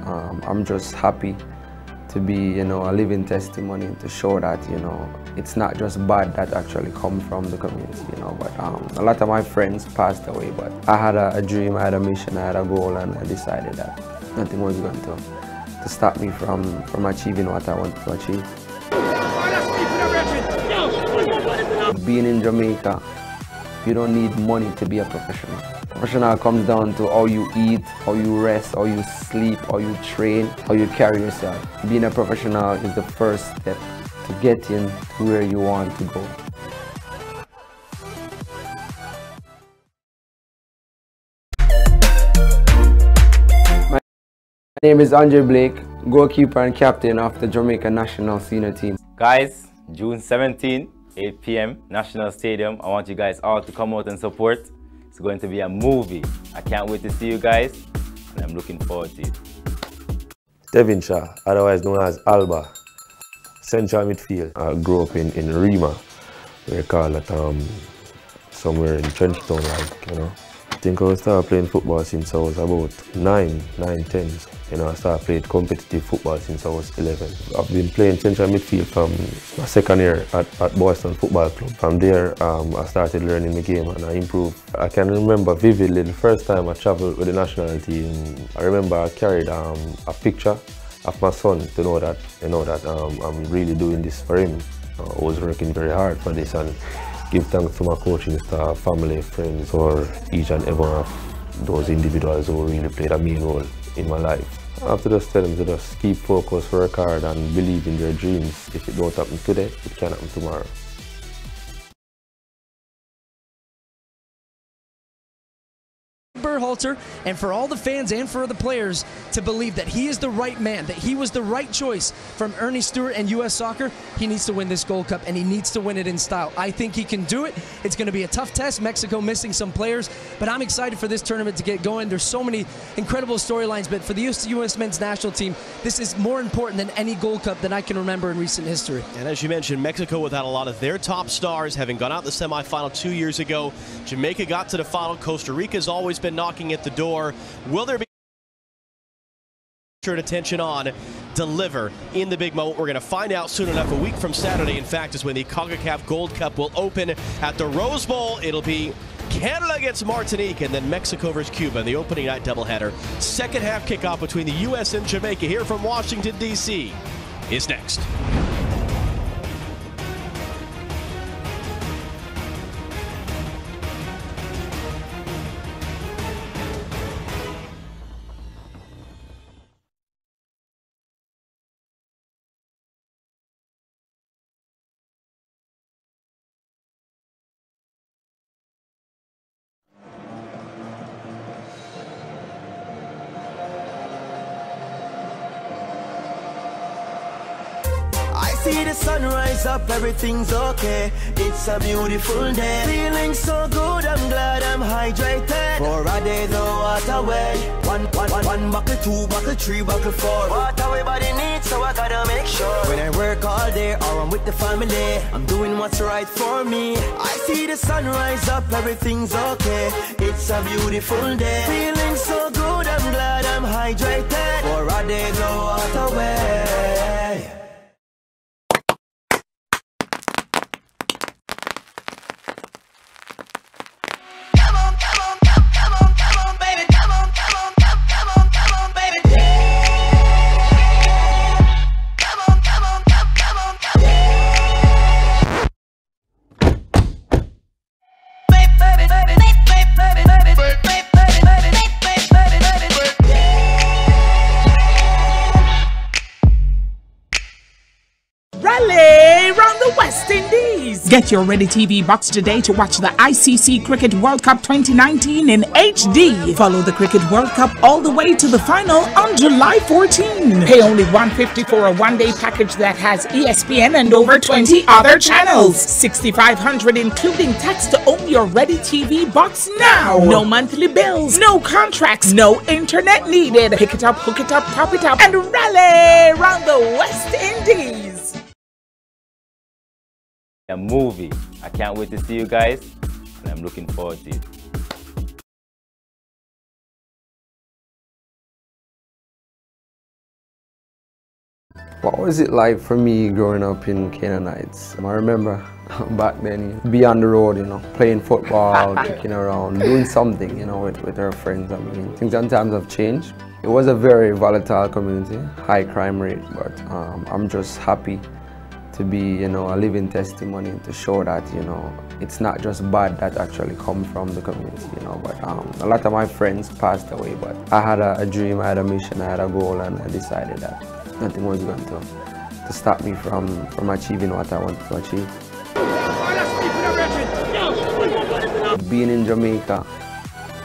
Speaker 13: I'm just happy to be, a living testimony to show that, it's not just bad that actually come from the community, but a lot of my friends passed away, but I had a dream, I had a mission, I had a goal, and I decided that nothing was going to stop me from achieving what I wanted to achieve. Being in Jamaica, you don't need money to be a professional. Professional comes down to how you eat, how you rest, how you sleep, how you train, how you carry yourself. Being a professional is the first step to getting to where you want to go. My name is Andre Blake, goalkeeper and captain of the Jamaica national senior team.
Speaker 15: Guys, June 17, 8 p.m, National Stadium. I want you guys all to come out and support. It's going to be a movie. I can't wait to see you guys, and I'm looking forward to it.
Speaker 16: Devonshire, otherwise known as Alba, central midfield. I grew up in Rema, we call it somewhere in Trenchtown, I think I started playing football since I was about 9, 10. I started playing competitive football since I was 11. I've been playing central midfield from my second year at BOYZ Football Club. From there, I started learning the game and I improved. I can remember vividly the first time I traveled with the national team. I remember I carried a picture of my son to know that, I'm really doing this for him. I was working very hard for this, and give thanks to my coaching staff, family, friends, for each and every one of those individuals who really played a main role in my life. I have to just tell them to just keep focused, work hard and believe in their dreams. If it don't happen today, it can happen tomorrow.
Speaker 3: Berhalter, and for all the fans and for the players to believe that he is the right man, that he was the right choice from Ernie Stewart and U.S. Soccer. He needs to win this Gold Cup, and he needs to win it in style. I think he can do it. It's going to be a tough test. Mexico missing some players, but I'm excited for this tournament to get going. There's so many incredible storylines, but for the U.S. men's national team, this is more important than any Gold Cup that I can remember in recent history.
Speaker 2: And as you mentioned, Mexico without a lot of their top stars, having gone out the semifinal 2 years ago. Jamaica got to the final. Costa Rica's always been knocking at the door. Will there be attention on deliver in the big moment? We're going to find out soon enough. A week from Saturday, in fact, is when the CONCACAF Gold Cup will open at the Rose Bowl. It'll be Canada against Martinique and then Mexico versus Cuba in the opening night doubleheader. Second half kickoff between the U.S. and Jamaica here from Washington, D.C. is next.
Speaker 8: see the sun rise up, everything's okay. It's a beautiful day. Feeling so good, I'm glad I'm hydrated. For a day the water way. One buckle, two buckle, three buckle, four. Water everybody needs, so I gotta make sure. When I work all day or I'm with the family, I'm doing what's right for me. I see the sun rise up, everything's okay. It's a beautiful day. Feeling so good, I'm glad I'm hydrated. For a day the water way.
Speaker 11: Get your Ready TV box today to watch the ICC Cricket World Cup 2019 in HD. Follow the Cricket World Cup all the way to the final on July 14. Pay only $150 for a one-day package that has ESPN and over 20 other channels. $6,500 including tax to own your Ready TV box now. No monthly bills, no contracts, no internet needed. Pick it up, hook it up, top it up, and rally around the West Indies.
Speaker 15: A movie. I can't wait to see you guys, and I'm looking forward to it.
Speaker 13: What was it like for me growing up in Canaanites? I remember back then, be on the road, you know, playing football, kicking around, doing something, you know, with our friends. I mean, things and times have changed. It was a very volatile community, high crime rate, but I'm just happy to be, you know, a living testimony to show that, you know, it's not just bad that actually comes from the community, you know, but a lot of my friends passed away, but I had a dream, I had a mission, I had a goal, and I decided that nothing was going to stop me from achieving what I wanted to achieve. Being in Jamaica,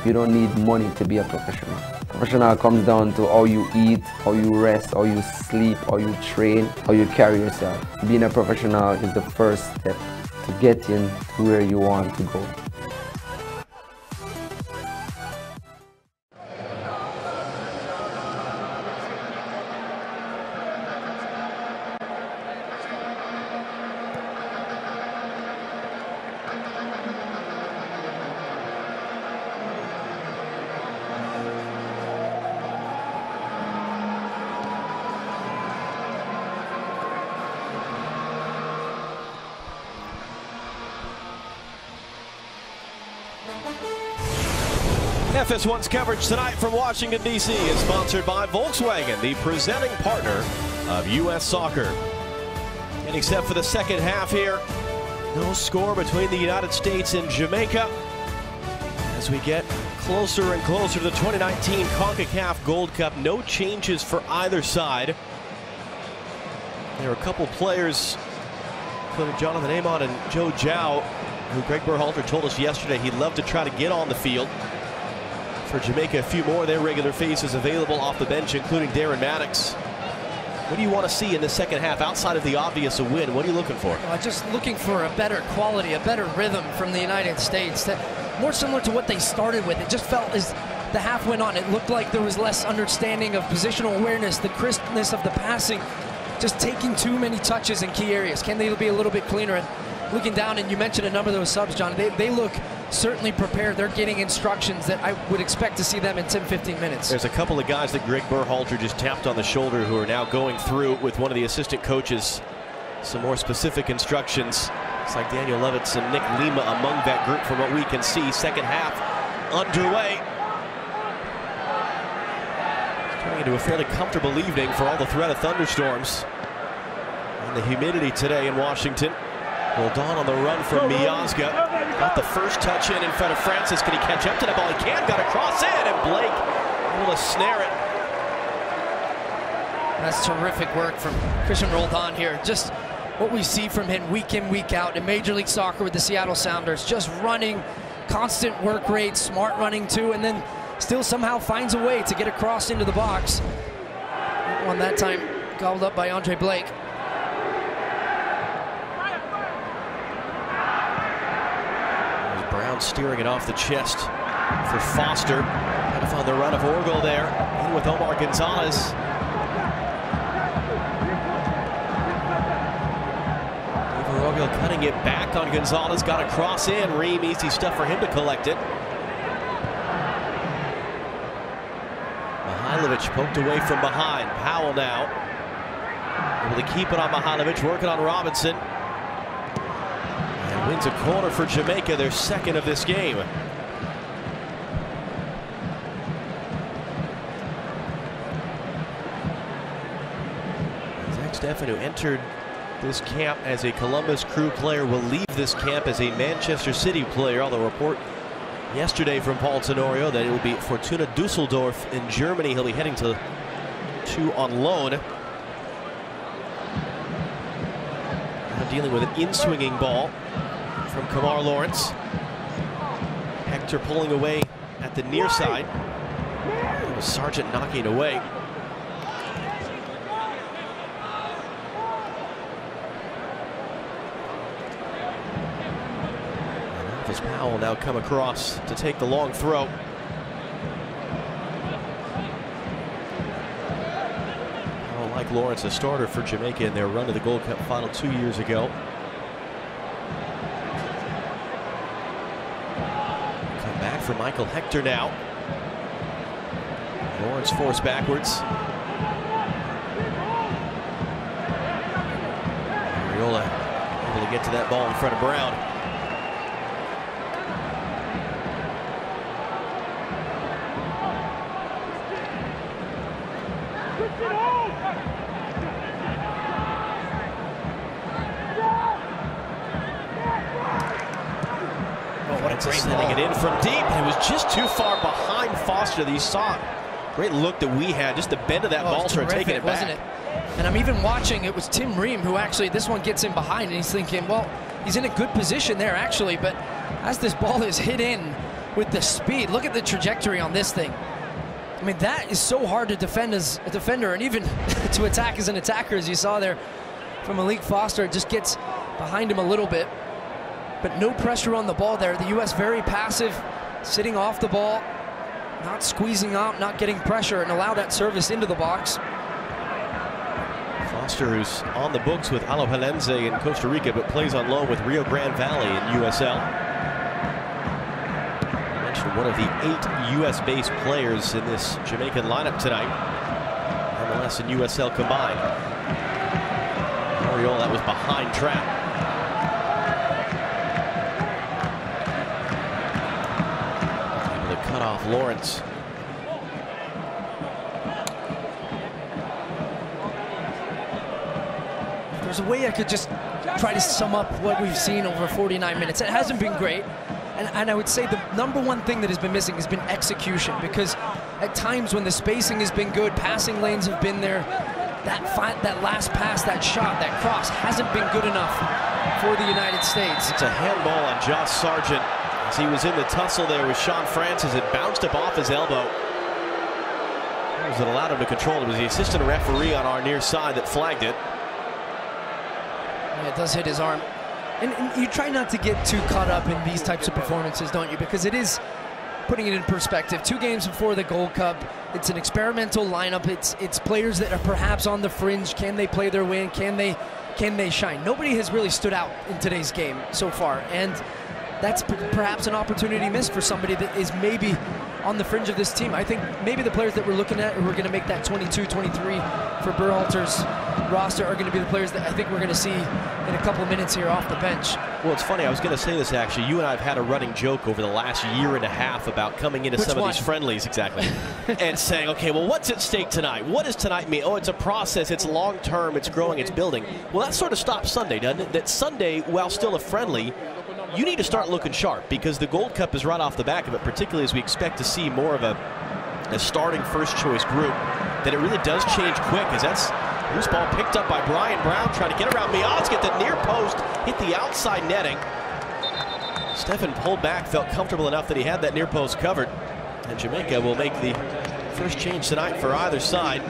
Speaker 13: you don't need money to be a professional. Professional comes down to how you eat, how you rest, how you sleep, how you train, how you carry yourself. Being a professional is the first step to getting to where you want to go.
Speaker 2: FS1's coverage tonight from Washington, D.C. is sponsored by Volkswagen, the presenting partner of U.S. Soccer. Getting set for the second half here. No score between the United States and Jamaica as we get closer and closer to the 2019 CONCACAF Gold Cup. No changes for either side. There are a couple players, including Jonathan Amon and Joe Zhao, who Greg Berhalter told us yesterday he'd love to try to get on the field. For Jamaica, a few more of their regular faces available off the bench, including Darren Maddox. What do you want to see in the second half outside of the obvious a win? What are you looking for?
Speaker 3: Just looking for a better quality, a better rhythm from the United States. More similar to what they started with. It just felt as the half went on, it looked like there was less understanding of positional awareness, the crispness of the passing, just taking too many touches in key areas. Can they be a little bit cleaner? And looking down, and you mentioned a number of those subs, John, they look certainly prepared. They're getting instructions that I would expect to see them in 10-15 minutes.
Speaker 2: There's a couple of guys that Greg Berhalter just tapped on the shoulder who are now going through with one of the assistant coaches some more specific instructions. It's like Daniel Levitz and Nick Lima among that group from what we can see. Second half underway. Turning into a fairly comfortable evening for all the threat of thunderstorms and the humidity today in Washington. Roldan on the run from Miazga. Got the first touch in front of Francis. Can he catch up to the ball? He can. Got a cross in, and Blake able to snare it.
Speaker 3: That's terrific work from Christian Roldan here. Just what we see from him week in, week out in Major League Soccer with the Seattle Sounders. Just running, constant work rate, smart running too, and then still somehow finds a way to get across into the box. One that time gobbled up by Andre Blake.
Speaker 2: Brown steering it off the chest for Foster. Trying to find the run of Orgel there. In with Omar Gonzalez. Orgel cutting it back on Gonzalez. Got a cross in. Ream, easy stuff for him to collect it. Mihailovic poked away from behind. Powell now able to keep it on Mihailovic, working on Robinson. And wins a corner for Jamaica, their second of this game. Zach Steffen, who entered this camp as a Columbus Crew player, will leave this camp as a Manchester City player. Although a report yesterday from Paul Tenorio that it will be Fortuna Dusseldorf in Germany he'll be heading to on loan. Now dealing with an in-swinging ball from Kamar Lawrence. Hector pulling away at the near side. It was Sargent knocking away. As Powell now come across to take the long throw. Powell, like Lawrence, a starter for Jamaica in their run to the Gold Cup final 2 years ago. Come back for Michael Hector now. Lawrence forced backwards. Ariola able to get to that ball in front of Brown. Sending it in from deep, and it was just too far behind Foster. That you saw great look that we had, just the bend of that ball started taking it back. Wasn't it?
Speaker 3: And I'm even watching, it was Tim Ream who actually, this one gets him behind, and he's thinking, well, he's in a good position there actually, but as this ball is hit in with the speed, look at the trajectory on this thing. I mean, that is so hard to defend as a defender, and even to attack as an attacker, as you saw there from Malik Foster. It just gets behind him a little bit. But no pressure on the ball there. The U.S. very passive, sitting off the ball, not squeezing out, not getting pressure, and allow that service into the box.
Speaker 2: Foster, who's on the books with Alajuelense in Costa Rica, but plays on loan with Rio Grande Valley in USL. I mentioned one of the 8 U.S.-based players in this Jamaican lineup tonight. MLS and USL combined. Oriol, that was behind trap. Cut off Lawrence.
Speaker 3: There's a way I could just try to sum up what we've seen over 49 minutes. It hasn't been great, and I would say the number one thing that has been missing has been execution, because at times when the spacing has been good, passing lanes have been there, that last pass, that shot, that cross hasn't been good enough for the United States.
Speaker 2: It's a handball on Josh Sargent. As he was in the tussle there with Sean Francis, it bounced up off his elbow. It allowed him to control it. It was the assistant referee on our near side that flagged it.
Speaker 3: Yeah, it does hit his arm. And you try not to get too caught up in these types of performances, don't you? Because it is putting it in perspective. 2 games before the Gold Cup. It's an experimental lineup. It's players that are perhaps on the fringe. Can they play their way in? Can they shine? Nobody has really stood out in today's game so far. And that's perhaps an opportunity missed for somebody that is maybe on the fringe of this team. I think maybe the players that we're looking at who are going to make that 22, 23 for Berhalter's roster are going to be the players that I think we're going to see in a couple minutes here off the bench.
Speaker 2: Well, it's funny, I was going to say this actually. You and I have had a running joke over the last year and a half about coming into some of these friendlies, exactly, and saying, okay, well, what's at stake tonight? What does tonight mean? Oh, it's a process, it's long-term, it's growing, it's building. Well, that sort of stops Sunday, doesn't it? That Sunday, while still a friendly, you need to start looking sharp, because the Gold Cup is right off the back of it, particularly as we expect to see more of a starting first-choice group, that it really does change quick, as that's loose ball picked up by Brian Brown, trying to get around Miaz, get the near post, hit the outside netting. Steffen pulled back, felt comfortable enough that he had that near post covered, and Jamaica will make the first change tonight for either side.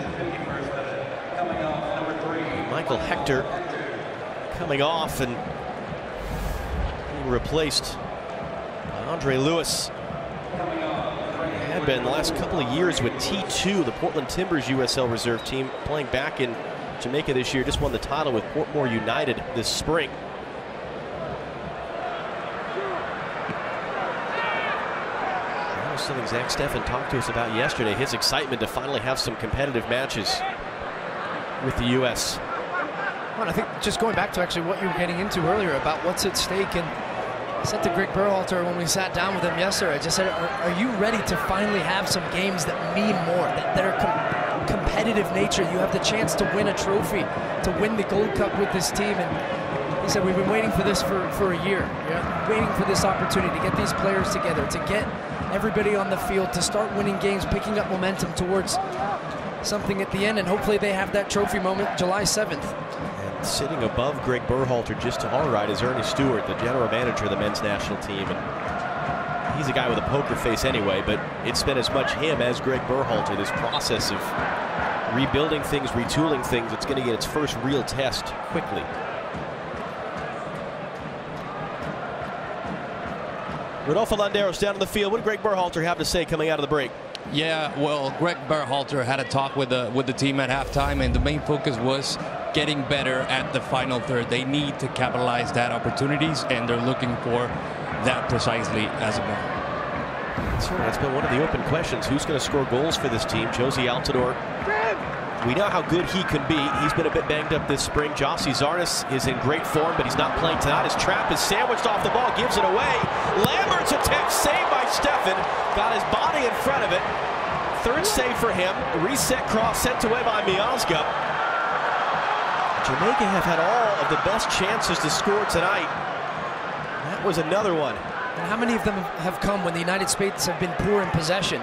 Speaker 2: Michael Hector coming off and replaced by Andre Lewis had been the last couple of years with T2, the Portland Timbers USL reserve team, playing back in Jamaica this year. Just won the title with Portmore United this spring. That was something Zach Steffen talked to us about yesterday, his excitement to finally have some competitive matches with the U.S.
Speaker 3: Well, I think just going back to actually what you were getting into earlier about what's at stake, and I said to Greg Berhalter when we sat down with him yesterday, I just said, are you ready to finally have some games that mean more, that are competitive nature? You have the chance to win a trophy, to win the Gold Cup with this team. And he said, we've been waiting for this for a year, waiting for this opportunity to get these players together, to get everybody on the field, to start winning games, picking up momentum towards something at the end, and hopefully they have that trophy moment July 7th.
Speaker 2: And sitting above Greg Berhalter just to our right is Ernie Stewart, the general manager of the men's national team. And he's a guy with a poker face anyway, but it's been as much him as Greg Berhalter, this process of rebuilding things, retooling things. It's going to get its first real test quickly. Rodolfo Landeros down on the field. What did Greg Berhalter have to say coming out of the break?
Speaker 1: Yeah, well, Greg Berhalter had a talk with the team at halftime, and the main focus was getting better at the final third. They need to capitalize that opportunities, and they're looking for that precisely as of now.
Speaker 2: That's right. That's been one of the open questions. Who's going to score goals for this team? Josie Altidore. We know how good he can be. He's been a bit banged up this spring. Jossie Zardes is in great form, but he's not playing tonight. His trap is sandwiched off the ball, gives it away. Lambert's attempt saved by Steffen. Got his body in front of it. Third save for him. Reset cross sent away by Miazga. Jamaica have had all of the best chances to score tonight. That was another one.
Speaker 3: And how many of them have come when the United States have been poor in possession?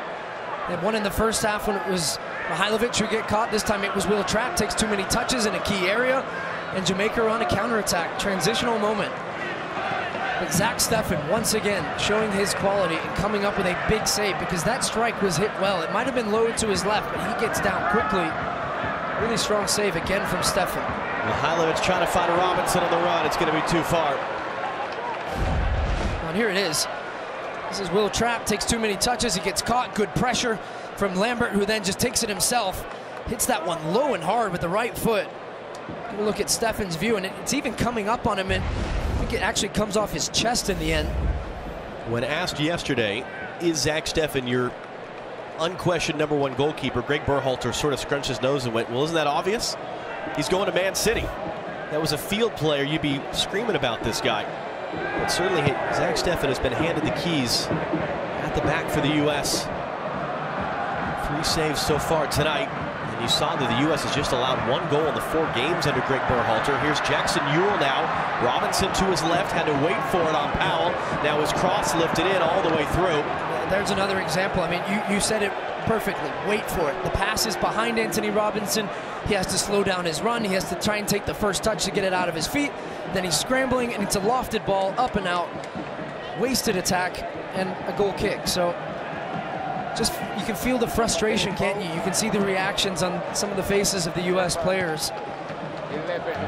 Speaker 3: They had one in the first half when it was Mihailovic who get caught. This time it was Will Trapp, takes too many touches in a key area, and Jamaica are on a counterattack. Transitional moment. But Zach Steffen once again showing his quality and coming up with a big save, because that strike was hit well. It might have been low to his left, but he gets down quickly. Really strong save again from Steffen.
Speaker 2: Mihailovic trying to find Robinson on the run. It's going to be too far.
Speaker 3: And here it is. This is Will Trapp, takes too many touches. He gets caught. Good pressure from Lambert, who then just takes it himself. Hits that one low and hard with the right foot. Give a look at Steffen's view, and it's even coming up on him, and I think it actually comes off his chest in the end.
Speaker 2: When asked yesterday, is Zach Steffen your unquestioned #1 goalkeeper, Greg Berhalter sort of scrunched his nose and went, well, isn't that obvious? He's going to Man City. That was a field player. You'd be screaming about this guy. But certainly Zach Steffen has been handed the keys at the back for the U.S. 3 saves so far tonight. And you saw that the U.S. has just allowed 1 goal in the 4 games under Greg Berhalter. Here's Jackson Ewell now. Robinson to his left, had to wait for it on Powell. Now his cross lifted in all the way through.
Speaker 3: There's another example. I mean, you said it perfectly. Wait for it. The pass is behind Anthony Robinson. He has to slow down his run. He has to try and take the first touch to get it out of his feet. Then he's scrambling, and it's a lofted ball up and out. Wasted attack and a goal kick. So just, you can feel the frustration, can't you? You can see the reactions on some of the faces of the U.S. players.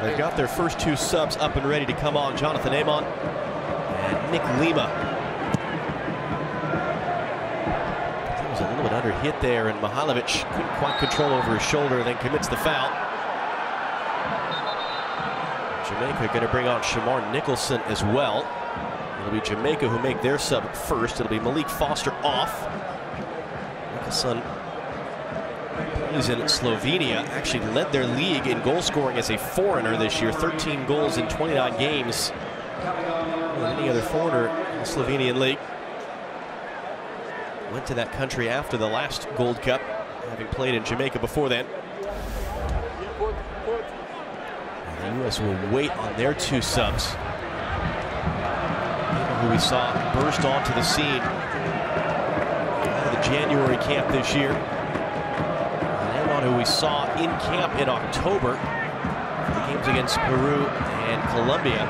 Speaker 2: They've got their first 2 subs up and ready to come on. Jonathan Amon and Nick Lima. That was a little bit under hit there, and Mihailovic couldn't quite control over his shoulder, and then commits the foul. Jamaica going to bring on Shamar Nicholson as well. It'll be Jamaica who make their sub first. It'll be Malik Foster off. Nicholson is in Slovenia. Actually led their league in goal scoring as a foreigner this year. 13 goals in 29 games. More than any other foreigner in the Slovenian league. Went to that country after the last Gold Cup, having played in Jamaica before then. The U.S. will wait on their 2 subs. Who we saw burst onto the scene out of the January camp this year. And on who we saw in camp in October for the games against Peru and Colombia.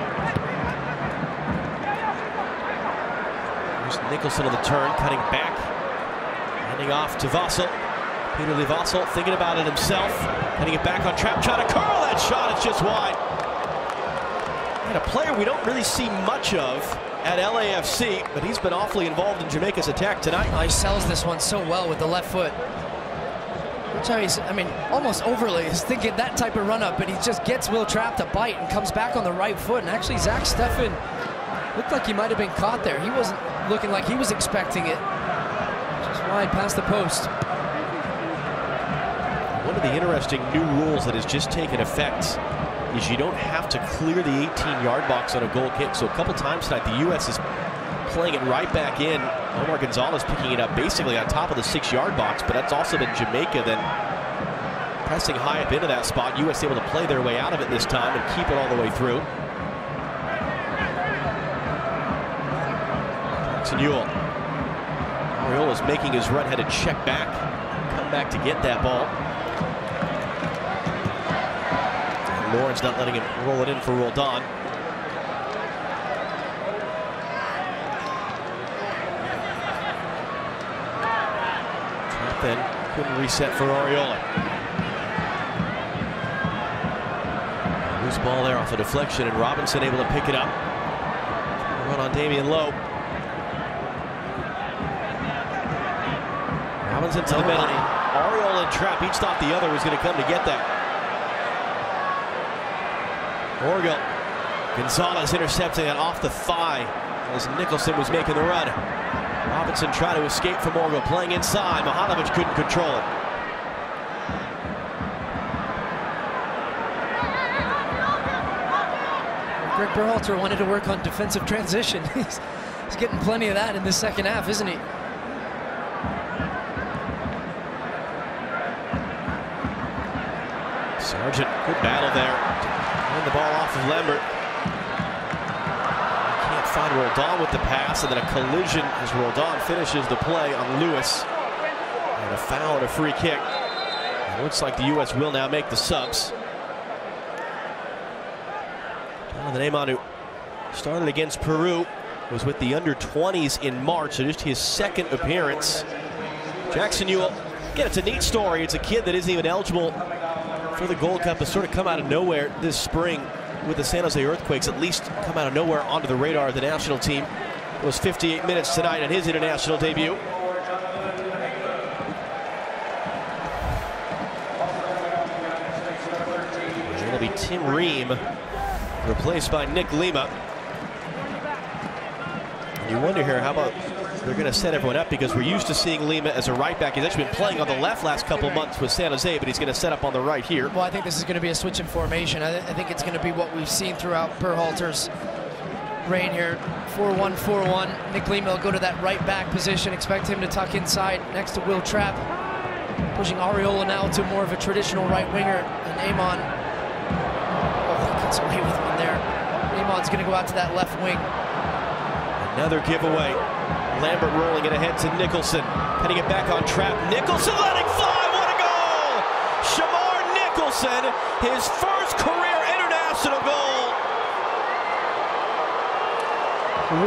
Speaker 2: There's Nicholson on the turn, cutting back, handing off to Vassell. Peter Lee Vassell thinking about it himself, heading it back on Trapp, trying to curl that shot, it's just wide. And a player we don't really see much of at LAFC, but he's been awfully involved in Jamaica's attack tonight.
Speaker 3: Oh, he sells this one so well with the left foot. Watch how he's, I mean, almost overly. He's thinking that type of run up, and he just gets Will Trapp to bite and comes back on the right foot. And actually, Zach Steffen looked like he might have been caught there. He wasn't looking like he was expecting it. Just wide past the post.
Speaker 2: One of the interesting new rules that has just taken effect is you don't have to clear the 18-yard box on a goal kick. So a couple times tonight, the U.S. is playing it right back in. Omar Gonzalez picking it up basically on top of the 6-yard box, but that's also been Jamaica then pressing high up into that spot. U.S. able to play their way out of it this time and keep it all the way through. Jackson Ewell. Ariel is making his run, had to check back, come back to get that ball. Lawrence not letting him roll it in for Roldan. Then couldn't reset for Ariola. Loose ball there off a deflection, and Robinson able to pick it up. Run on Damian Lowe. Robinson to the middle. Ariola and Trapp each thought the other was going to come to get that. Orgill. Gonzalez intercepting it off the thigh as Nicholson was making the run. Robinson trying to escape from Orgill, playing inside. Mihanovic couldn't control it.
Speaker 3: Greg Berhalter wanted to work on defensive transition. He's getting plenty of that in the second half, isn't he?
Speaker 2: Sargent, good battle there. And the ball off of Lambert. Can't find Roldan with the pass, and then a collision as Roldan finishes the play on Lewis. And a foul and a free kick. It looks like the U.S. will now make the subs. The Neyman, who started against Peru, was with the under-20s in March, so just his second appearance. Jackson Ewell, again, it's a neat story. It's a kid that isn't even eligible for the Gold Cup, has sort of come out of nowhere this spring with the San Jose Earthquakes, at least come out of nowhere onto the radar of the national team. It was 58 minutes tonight on his international debut. It'll be Tim Ream, replaced by Nick Lima. And you wonder here, how about they're going to set everyone up, because we're used to seeing Lima as a right back. He's actually been playing on the left last couple months with San Jose, but he's going to set up on the right here.
Speaker 3: Well, I think this is going to be a switch in formation. I think it's going to be what we've seen throughout Berhalter's reign here. 4-1, 4-1. Nick Lima will go to that right back position. Expect him to tuck inside next to Will Trapp. Pushing Ariola now to more of a traditional right winger. And Amon, gets away with one there. Amon's going to go out to that left wing.
Speaker 2: Another giveaway. Lambert rolling it ahead to Nicholson. Heading it back on Trapp. Nicholson letting fly. What a goal! Shamar Nicholson, his first career international goal.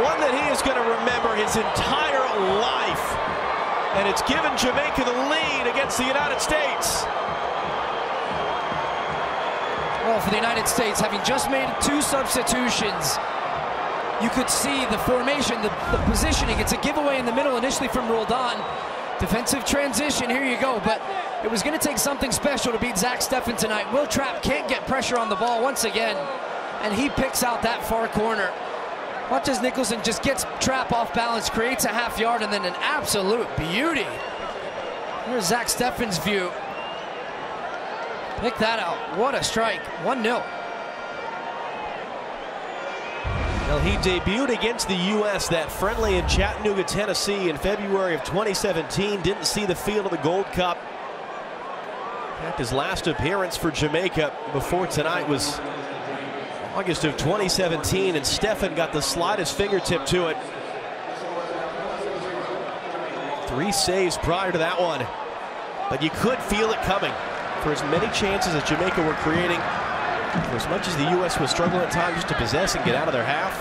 Speaker 2: One that he is going to remember his entire life. And it's given Jamaica the lead against the United States.
Speaker 3: Well, for the United States, having just made 2 substitutions, you could see the formation, the positioning. It's a giveaway in the middle initially from Roldan. Defensive transition, here you go. But it was going to take something special to beat Zach Steffen tonight. Will Trapp can't get pressure on the ball once again, and he picks out that far corner. Watch as Nicholson just gets Trapp off balance, creates a half yard, and then an absolute beauty. There's Zach Steffen's view. Pick that out. What a strike. 1-0.
Speaker 2: Well, he debuted against the U.S. that friendly in Chattanooga, Tennessee in February of 2017. Didn't see the field of the Gold Cup. In fact, his last appearance for Jamaica before tonight was August of 2017, and Steffen got the slightest fingertip to it. 3 saves prior to that one. But you could feel it coming. For as many chances as Jamaica were creating, for as much as the U.S. was struggling at times just to possess and get out of their half.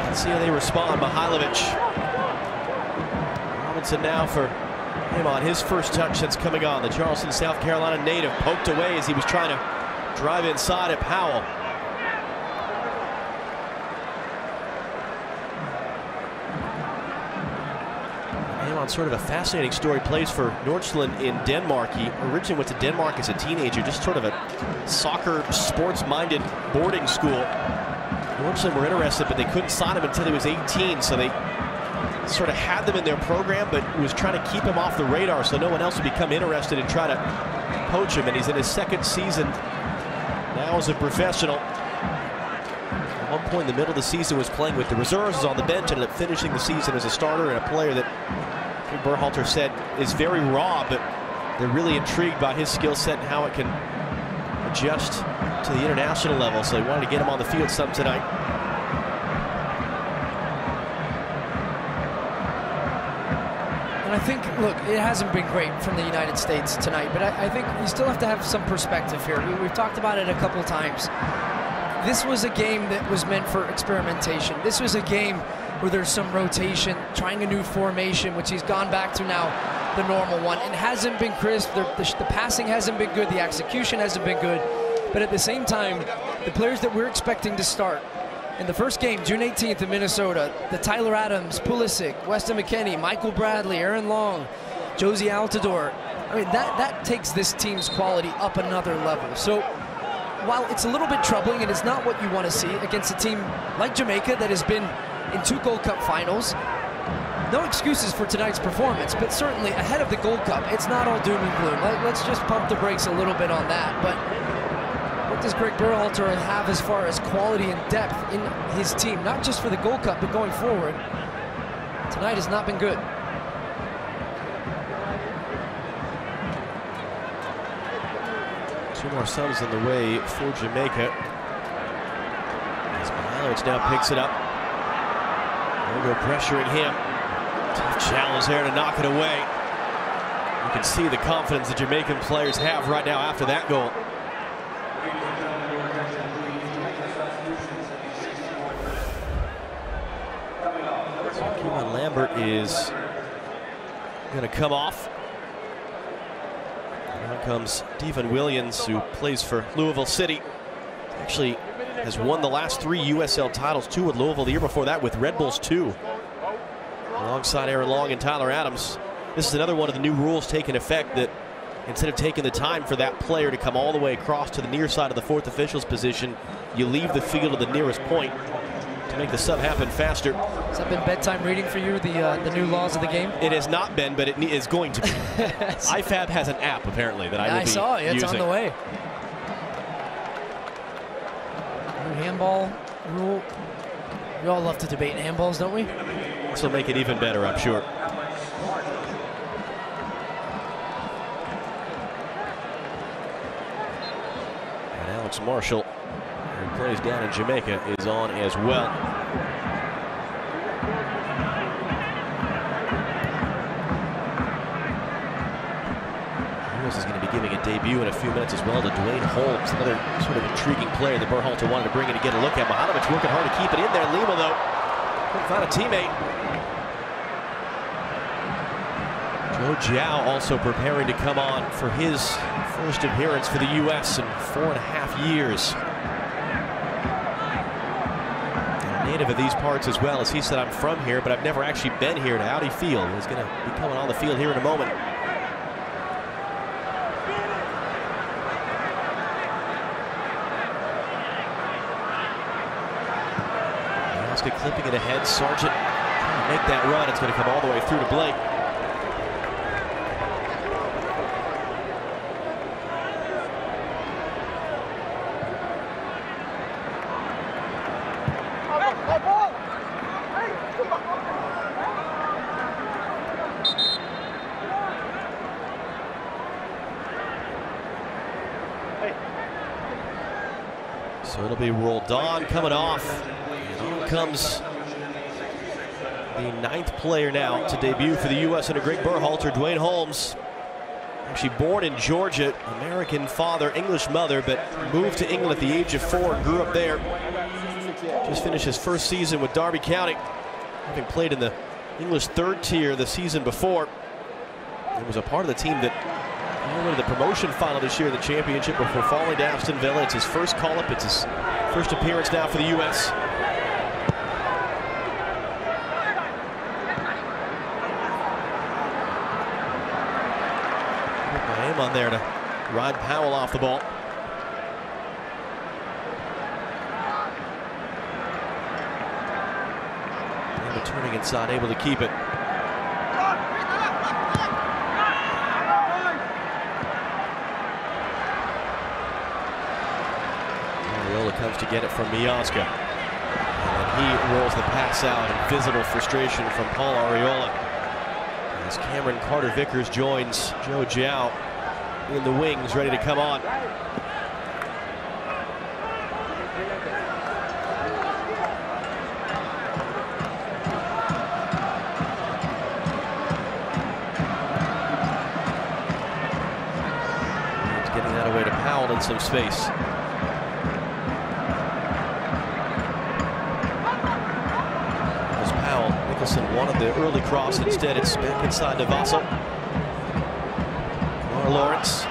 Speaker 2: Let's see how they respond. Mihailovic. Robinson now for him on his first touch that's coming on. The Charleston, South Carolina native poked away as he was trying to drive inside at Powell. on sort of a fascinating story. Plays for Nordsjælland in Denmark. He originally went to Denmark as a teenager, just sort of a soccer, sports-minded boarding school. Nordsjælland were interested, but they couldn't sign him until he was 18, so they sort of had them in their program, but was trying to keep him off the radar so no one else would become interested and try to poach him. And he's in his second season now as a professional. At one point in the middle of the season was playing with the reserves, was on the bench, ended up finishing the season as a starter, and a player that Berhalter said is very raw, but they're really intrigued by his skill set and how it can adjust to the international level. So they wanted to get him on the field some tonight.
Speaker 3: And I think, look, it hasn't been great from the United States tonight, but I think you still have to have some perspective here. We've talked about it a couple times. This was a game that was meant for experimentation. This was a game where there's some rotation, trying a new formation, which he's gone back to now, the normal one. It hasn't been crisp. The passing hasn't been good. The execution hasn't been good. But at the same time, the players that we're expecting to start in the first game, June 18th in Minnesota, the Tyler Adams, Pulisic, Weston McKennie, Michael Bradley, Aaron Long, Josie Altidore. I mean, that takes this team's quality up another level. So while it's a little bit troubling and it's not what you want to see against a team like Jamaica that has been in 2 Gold Cup finals, no excuses for tonight's performance, but certainly ahead of the Gold Cup, it's not all doom and gloom. Let's just pump the brakes a little bit on that. But what does Greg Berhalter have as far as quality and depth in his team, not just for the Gold Cup, but going forward? Tonight has not been good.
Speaker 2: Two more subs in the way for Jamaica. As Mihailovic now picks it up. Ergo pressuring him. Tough challenge there to knock it away. You can see the confidence the Jamaican players have right now after that goal. Lambert is going to come off. And on comes Devon Williams, who plays for Louisville City. Actually has won the last 3 USL titles, 2 with Louisville, the year before that with Red Bulls 2. Alongside Aaron Long and Tyler Adams. This is another one of the new rules taking effect, that instead of taking the time for that player to come all the way across to the near side of the 4th official's position, you leave the field at the nearest point to make the sub happen faster.
Speaker 3: Has that been bedtime reading for you, the new laws of the game?
Speaker 2: It has not been, but it is going to be. IFAB has an app, apparently, that I will be using.
Speaker 3: I saw it. It's on the way. New handball rule. We all love to debate handballs, don't we?
Speaker 2: This will make it even better, I'm sure. And Alex Marshall, who plays down in Jamaica, is on as well. Is going to be giving a debut in a few minutes as well to Dwayne Holmes, another sort of intriguing player that Berhalter wanted to bring in to get a look at. Mihailovic working hard to keep it in there. Lima, though, couldn't find a teammate. Joe Jiao also preparing to come on for his first appearance for the U.S. in 4.5 years. A native of these parts as well, as he said, I'm from here, but I've never actually been here to Audi Field. He's going to be coming on the field here in a moment. Clipping it ahead, Sargent trying to make that run. It's going to come all the way through to Blake. So it'll be rolled on, coming off. Comes the 9th player now to debut for the U.S. under Greg Berhalter, Dwayne Holmes. Actually born in Georgia, American father, English mother, but moved to England at the age of 4 and grew up there. Just finished his first season with Derby County, having played in the English 3rd tier the season before. He was a part of the team that went to the promotion final this year in the championship before falling to Aston Villa. It's his first call-up. It's his first appearance now for the U.S. Ryan Powell off the ball. And turning inside, able to keep it. Ariola comes to get it from Miazga. And he rolls the pass out in visible frustration from Paul Ariola. As Cameron Carter-Vickers joins Joe Jiao in the wings, ready to come on. He's getting that away to Powell in some space. Nicholson wanted the early cross, instead it's back inside to Vassell. Or Lawrence.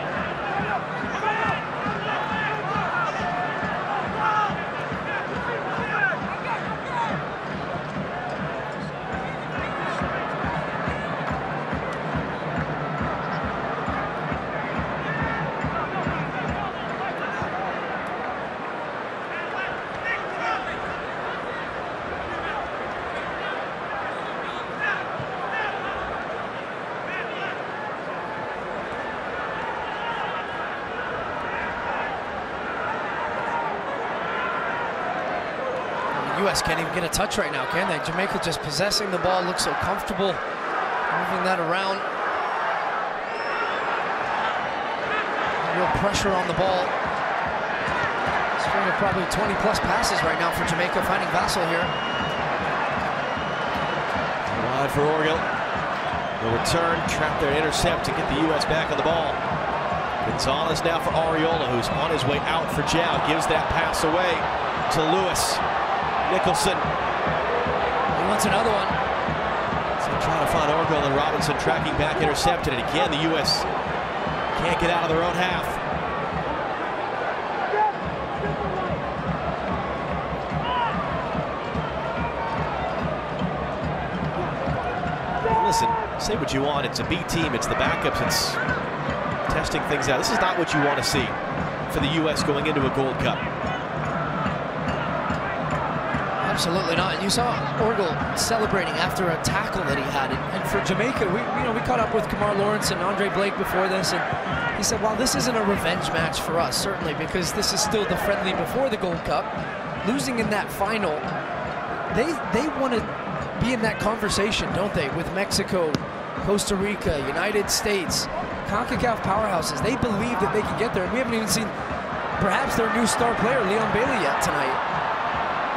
Speaker 3: U.S. can't even get a touch right now, can they? Jamaica just possessing the ball, looks so comfortable, moving that around. Real pressure on the ball. String of probably 20-plus passes right now for Jamaica, finding Vassell here.
Speaker 2: Wide for Orgill. The return, trap their intercept to get the U.S. back on the ball. Gonzalez now for Ariola, who's on his way out for Jiao. Gives that pass away to Lewis. Nicholson.
Speaker 3: He wants another one.
Speaker 2: So trying to find Orgill and Robinson tracking back, intercepted it again. The U.S. can't get out of their own half. Listen, say what you want. It's a B team. It's the backups. It's testing things out. This is not what you want to see for the U.S. going into a Gold Cup.
Speaker 3: Absolutely not. And you saw Orgill celebrating after a tackle that he had. And for Jamaica, we caught up with Kamar Lawrence and Andre Blake before this, and he said, "Well, this isn't a revenge match for us, certainly, because this is still the friendly before the Gold Cup. Losing in that final, they want to be in that conversation, don't they? With Mexico, Costa Rica, United States, CONCACAF powerhouses. They believe that they can get there. And we haven't even seen perhaps their new star player, Leon Bailey, yet tonight."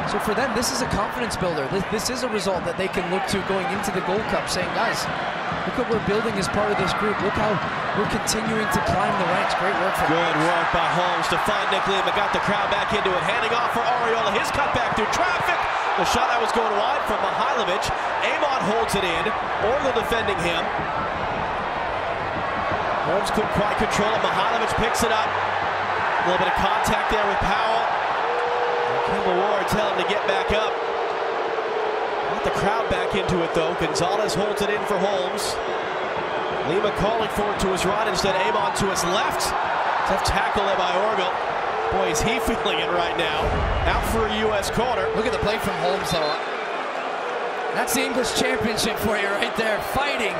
Speaker 3: So for them, this is a confidence builder. This is a result that they can look to going into the Gold Cup, saying, guys, look what we're building as part of this group. Look how we're continuing to climb the ranks. Great work for
Speaker 2: Good work by Holmes to find Nick Lima. Got the crowd back into it. Handing off for Ariola. His cut back through traffic. The shot that was going wide from Mihailovic. Amon holds it in. Orgill defending him. Holmes couldn't quite control it. Mihailovic picks it up. A little bit of contact there with Powell. Kimball Ward telling him to get back up. Got the crowd back into it though. Gonzalez holds it in for Holmes. Lima calling for it to his right, instead Amon to his left. Tough tackle there by Orgill. Boy, is he feeling it right now. Out for a U.S. corner.
Speaker 3: Look at the play from Holmes though. That's the English Championship for you right there. Fighting,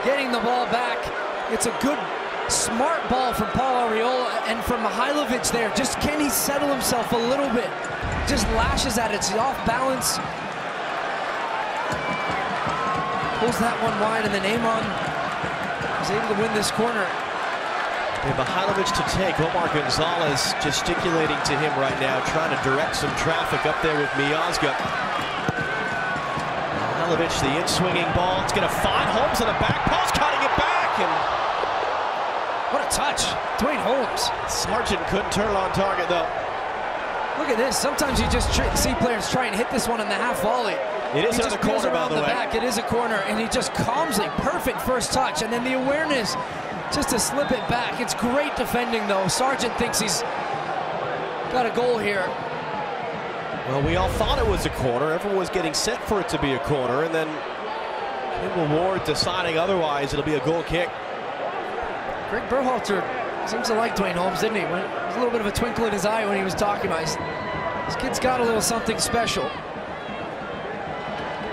Speaker 3: getting the ball back. It's a good, smart ball from Paul Ariola, and from Mihailovic there. Just can he settle himself a little bit? Just lashes at it. He's off balance. Pulls that one wide, and then Amon is able to win this corner.
Speaker 2: And Mihailovic to take. Omar Gonzalez gesticulating to him right now, trying to direct some traffic up there with Miazga. Mihailovic, the in-swinging ball. It's going to find Holmes on the back post, cutting it back. And
Speaker 3: what a touch. Dwayne Holmes.
Speaker 2: Sargent couldn't turn it on target, though.
Speaker 3: Look at this. Sometimes you just see players try and hit this one in the half volley.
Speaker 2: It is in the corner, by the way.
Speaker 3: Back. It is a corner, and he just calmly, perfect first touch, and then the awareness just to slip it back. It's great defending, though. Sargent thinks he's got a goal here.
Speaker 2: Well, we all thought it was a corner. Everyone was getting set for it to be a corner, and then Kimball Ward deciding otherwise. It'll be a goal kick.
Speaker 3: Greg Berhalter Seems to like Dwayne Holmes, didn't he? There was a little bit of a twinkle in his eye when he was talking about it. This kid's got a little something special.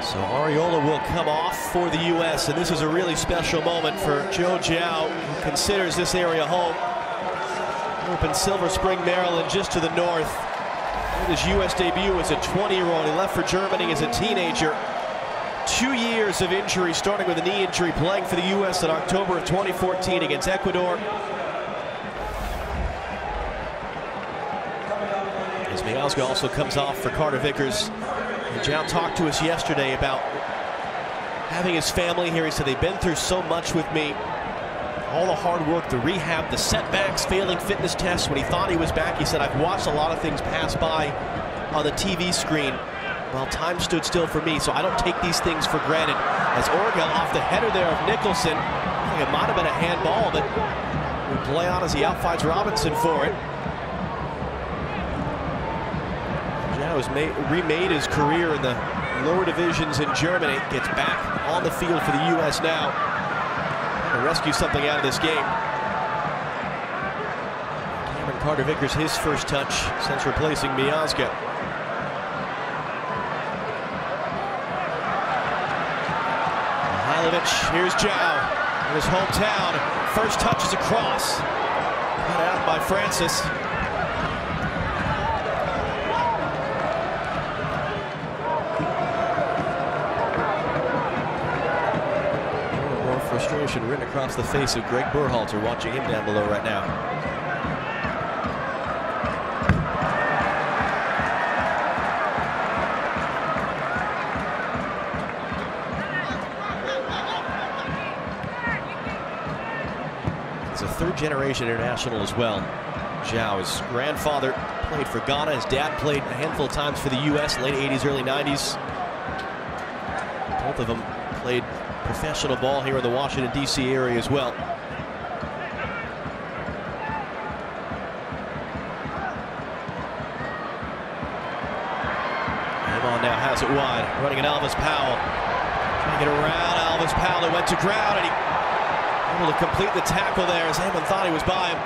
Speaker 2: So Ariola will come off for the U.S., and this is a really special moment for Joe Jiao, who considers this area home. Grew up in Silver Spring, Maryland, just to the north. Made his U.S. debut as a 20-year-old. He left for Germany as a teenager. 2 years of injury, starting with a knee injury, playing for the U.S. in October of 2014 against Ecuador. As Miazga also comes off for Carter Vickers. And Jiao talked to us yesterday about having his family here. He said, they've been through so much with me. All the hard work, the rehab, the setbacks, failing fitness tests. When he thought he was back, he said, I've watched a lot of things pass by on the TV screen. Well, time stood still for me, so I don't take these things for granted. As Orgel off the header there of Nicholson. I think it might have been a handball, but will play on as he outfights Robinson for it. Jiao has remade his career in the lower divisions in Germany. Gets back on the field for the U.S. now. To rescue something out of this game. Cameron Carter Vickers, his first touch since replacing Miazga. Mihailovic, here's Jiao in his hometown. First touch is across. Cut out by Francis. Frustration written across the face of Greg Berhalter, watching him down below right now. He's a third-generation international as well. Jiao, his grandfather played for Ghana. His dad played a handful of times for the U.S., late 80s, early 90s. Both of them played professional ball here in the Washington, D.C. area as well. Amon now has it wide, running at Alvis Powell. Trying to get around Alvis Powell, it went to ground, and he able to complete the tackle there as Amon thought he was by him.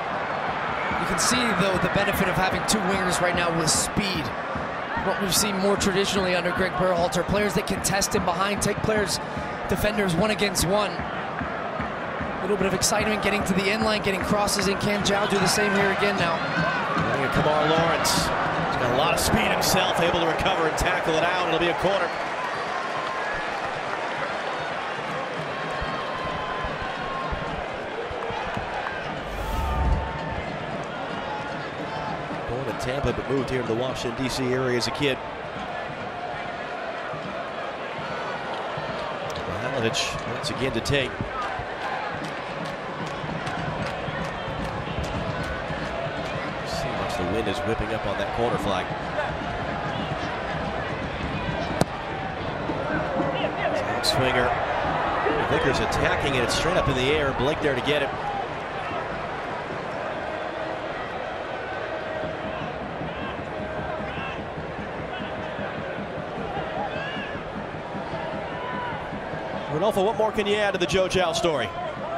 Speaker 3: You can see, though, the benefit of having two wingers right now with speed. What we've seen more traditionally under Greg Berhalter, players that can test him behind, take defenders one against one. A little bit of excitement getting to the end line, getting crosses in. Can Jiao do the same here again now?
Speaker 2: Running at Kamar Lawrence. He's got a lot of speed himself, able to recover and tackle it out. It'll be a corner. Born in Tampa, but moved here to the Washington, D.C. area as a kid. Once again to take. See how much the wind is whipping up on that corner flag. Outswinger. Vickers attacking it. It's straight up in the air. Blake there to get it. Rodolfo, what more can you add to the Joe Jiao story?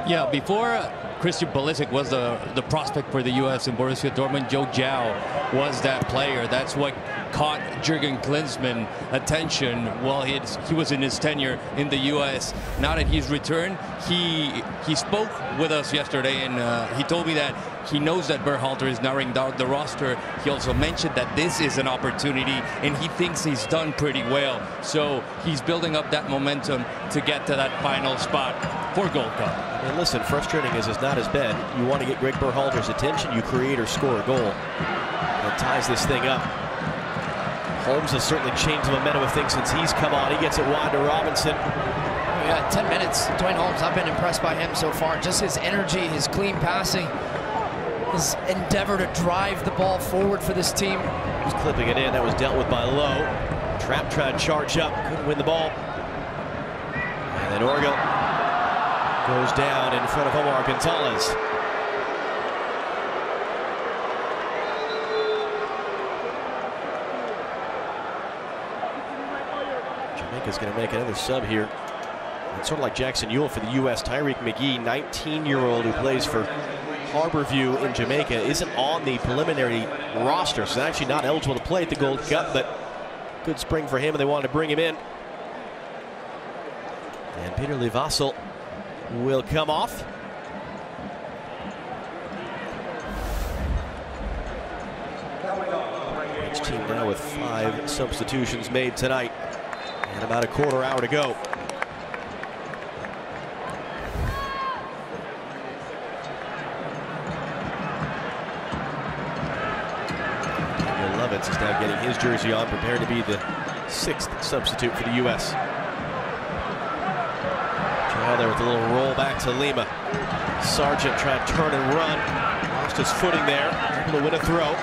Speaker 1: Yeah, before Christian Pulisic was the prospect for the U.S. in Borussia Dortmund, Joe Jiao was that player. That's what caught Jurgen Klinsmann's attention while he was in his tenure in the U.S. Now that he's returned, he spoke with us yesterday, and he told me that he knows that Berhalter is narrowing down the roster. He also mentioned that this is an opportunity, and he thinks he's done pretty well. So he's building up that momentum to get to that final spot for Gold Cup.
Speaker 2: And listen, frustrating as it's not as bad. You want to get Greg Berhalter's attention, you create or score a goal that ties this thing up. Holmes has certainly changed the momentum of things since he's come on. He gets it wide to Robinson.
Speaker 3: Yeah, 10 minutes. Dwayne Holmes, I've been impressed by him so far. Just his energy, his clean passing, his endeavor to drive the ball forward for this team.
Speaker 2: He was clipping it in. That was dealt with by Lowe. Trapp tried to charge up, couldn't win the ball. And then Orgel goes down in front of Omar Gonzalez. Jamaica's going to make another sub here. It's sort of like Jackson Ewell for the U.S. Tyreek McGee, 19-year-old who plays for Harborview in Jamaica isn't on the preliminary roster, so he's actually not eligible to play at the Gold Cup, but good spring for him, and they wanted to bring him in. And Peter Levassel will come off. Each team now with 5 substitutions made tonight, and about a quarter hour to go. Is now getting his jersey on, prepared to be the 6th substitute for the U.S. Now there with a little roll back to Lima. Sargent tried to turn and run. Lost his footing there. Able to win a throw.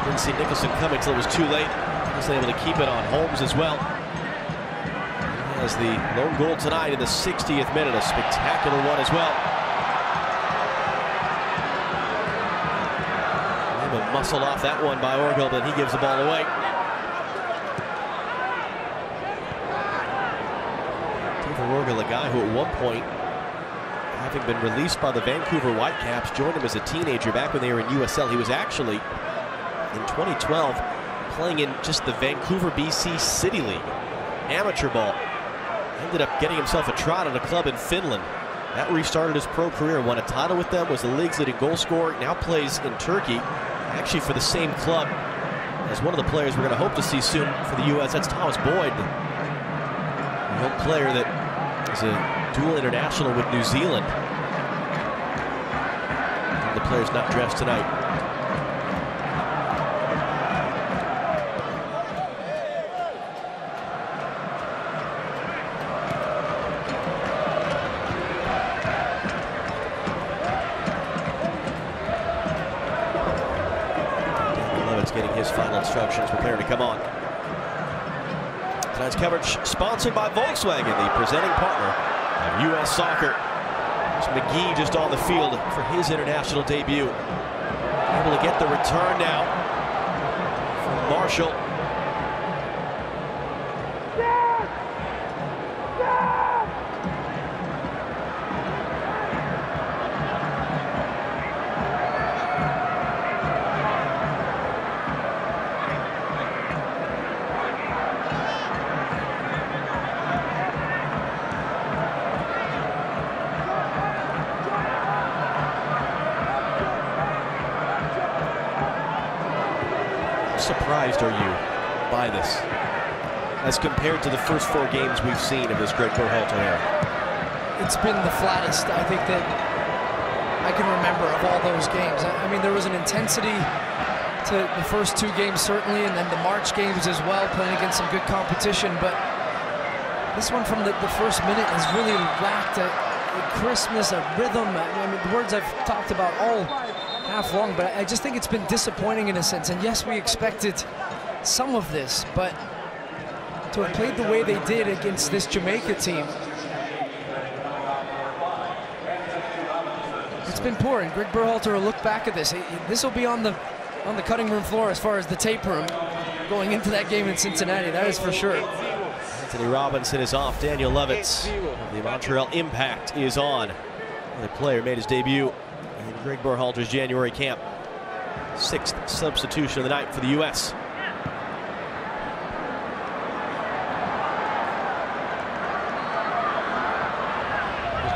Speaker 2: Didn't see Nicholson coming until it was too late. He was able to keep it on Holmes as well. He has the lone goal tonight in the 60th minute. A spectacular one as well. Muscled off that one by Orgill, but he gives the ball away. David Orgill, a guy who at one point, having been released by the Vancouver Whitecaps, joined him as a teenager back when they were in USL. He was actually, in 2012, playing in just the Vancouver BC City League, amateur ball. Ended up getting himself a trot at a club in Finland. That restarted his pro career, won a title with them, was the league's leading goal scorer, now plays in Turkey. Actually for the same club as one of the players we're going to hope to see soon for the U.S. That's Thomas Boyd, a young player that is a dual international with New Zealand. And the player's not dressed tonight. Getting his final instructions, preparing to come on. Tonight's coverage sponsored by Volkswagen, the presenting partner of U.S. Soccer. There's McGee just on the field for his international debut. Able to get the return now from Marshall. Surprised are you by this, as compared to the first 4 games we've seen of this Greg Berhalter era?
Speaker 3: It's been the flattest, I think, that I can remember of all those games. I mean, there was an intensity to the first 2 games, certainly, and then the March games as well, playing against some good competition. But this one from the first minute has really lacked a crispness, a rhythm. I mean, the words I've talked about all half long, but I just think it's been disappointing in a sense. And yes, we expected some of this, but to have played the way they did against this Jamaica team, it's been poor. And Greg Berhalter will look back at this. This will be on the cutting room floor as far as the tape room going into that game in Cincinnati. That is for sure.
Speaker 2: Anthony Robinson is off. Daniel Lovitz of the Montreal Impact is on. The player made his debut in Greg Berhalter's January camp. 6th substitution of the night for the U.S.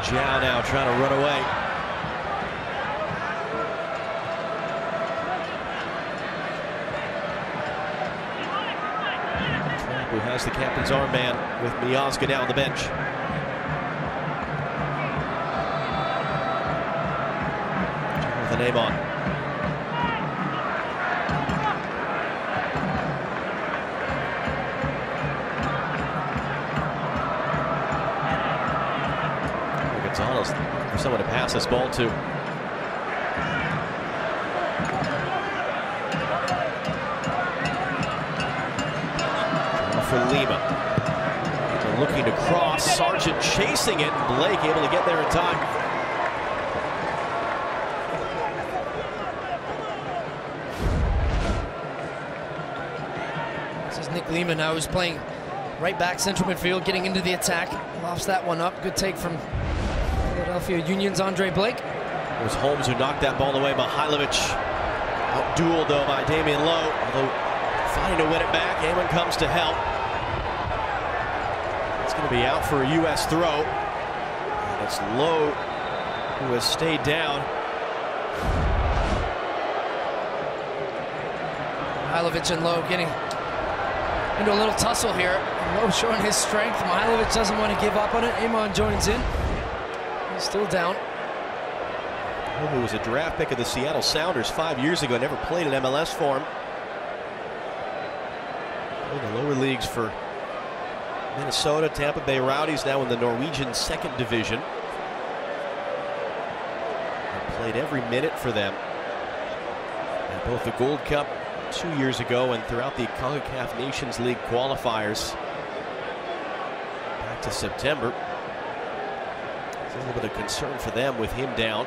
Speaker 2: Zhao now trying to run away. Trump, who has the captain's armband, with Miazga now on the bench. With the name on. Gonzalez for someone to pass this ball to. For Lima. They're looking to cross. Sargent chasing it. Blake able to get there in time.
Speaker 3: This is Nick Lima now, who's playing Right back, central midfield, getting into the attack. Lofts that one up. Good take from Philadelphia Union's Andre Blake.
Speaker 2: It was Holmes who knocked that ball away. Mihailovic out-dueled, though, by Damian Lowe. Although finding to win it back, Amon comes to help. It's going to be out for a U.S. throw. And it's Lowe who has stayed down.
Speaker 3: Mihailovic and Lowe getting into a little tussle here. Lowe showing his strength. Mihailovic doesn't want to give up on it. Amon joins in. He's still down.
Speaker 2: Who was a draft pick of the Seattle Sounders 5 years ago, never played in MLS for him. In the lower leagues for Minnesota, Tampa Bay Rowdies, now in the Norwegian 2nd division. And played every minute for them at both the Gold Cup 2 years ago and throughout the CONCACAF Nations League qualifiers back to September. There's a little bit of concern for them with him down,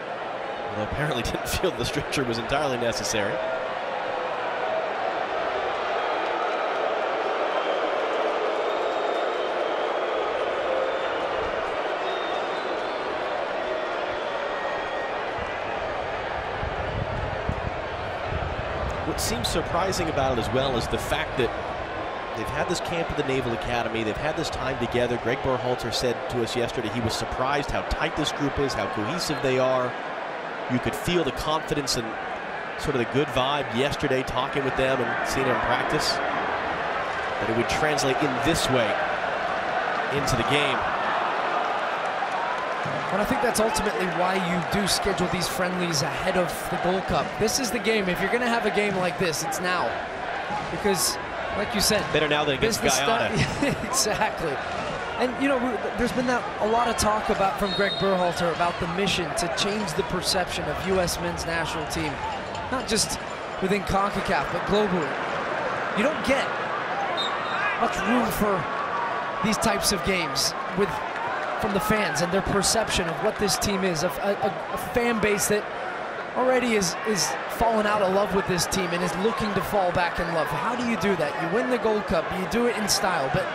Speaker 2: although apparently didn't feel the stretcher was entirely necessary. What seems surprising about it as well is the fact that they've had this camp at the Naval Academy, they've had this time together. Greg Berhalter said to us yesterday he was surprised how tight this group is, how cohesive they are. You could feel the confidence and sort of the good vibe yesterday talking with them and seeing them practice. That it would translate in this way into the game.
Speaker 3: And I think that's ultimately why you do schedule these friendlies ahead of the Gold Cup. This is the game. If you're going to have a game like this, it's now. Because, like you said,
Speaker 2: better now than against Guyana.
Speaker 3: Exactly. And, you know, there's been a lot of talk from Greg Berhalter about the mission to change the perception of U.S. men's national team, not just within CONCACAF, but globally. You don't get much room for these types of games from the fans and their perception of what this team is, a fan base that already is fallen out of love with this team and is looking to fall back in love. How do you do that? You win the Gold Cup, you do it in style, but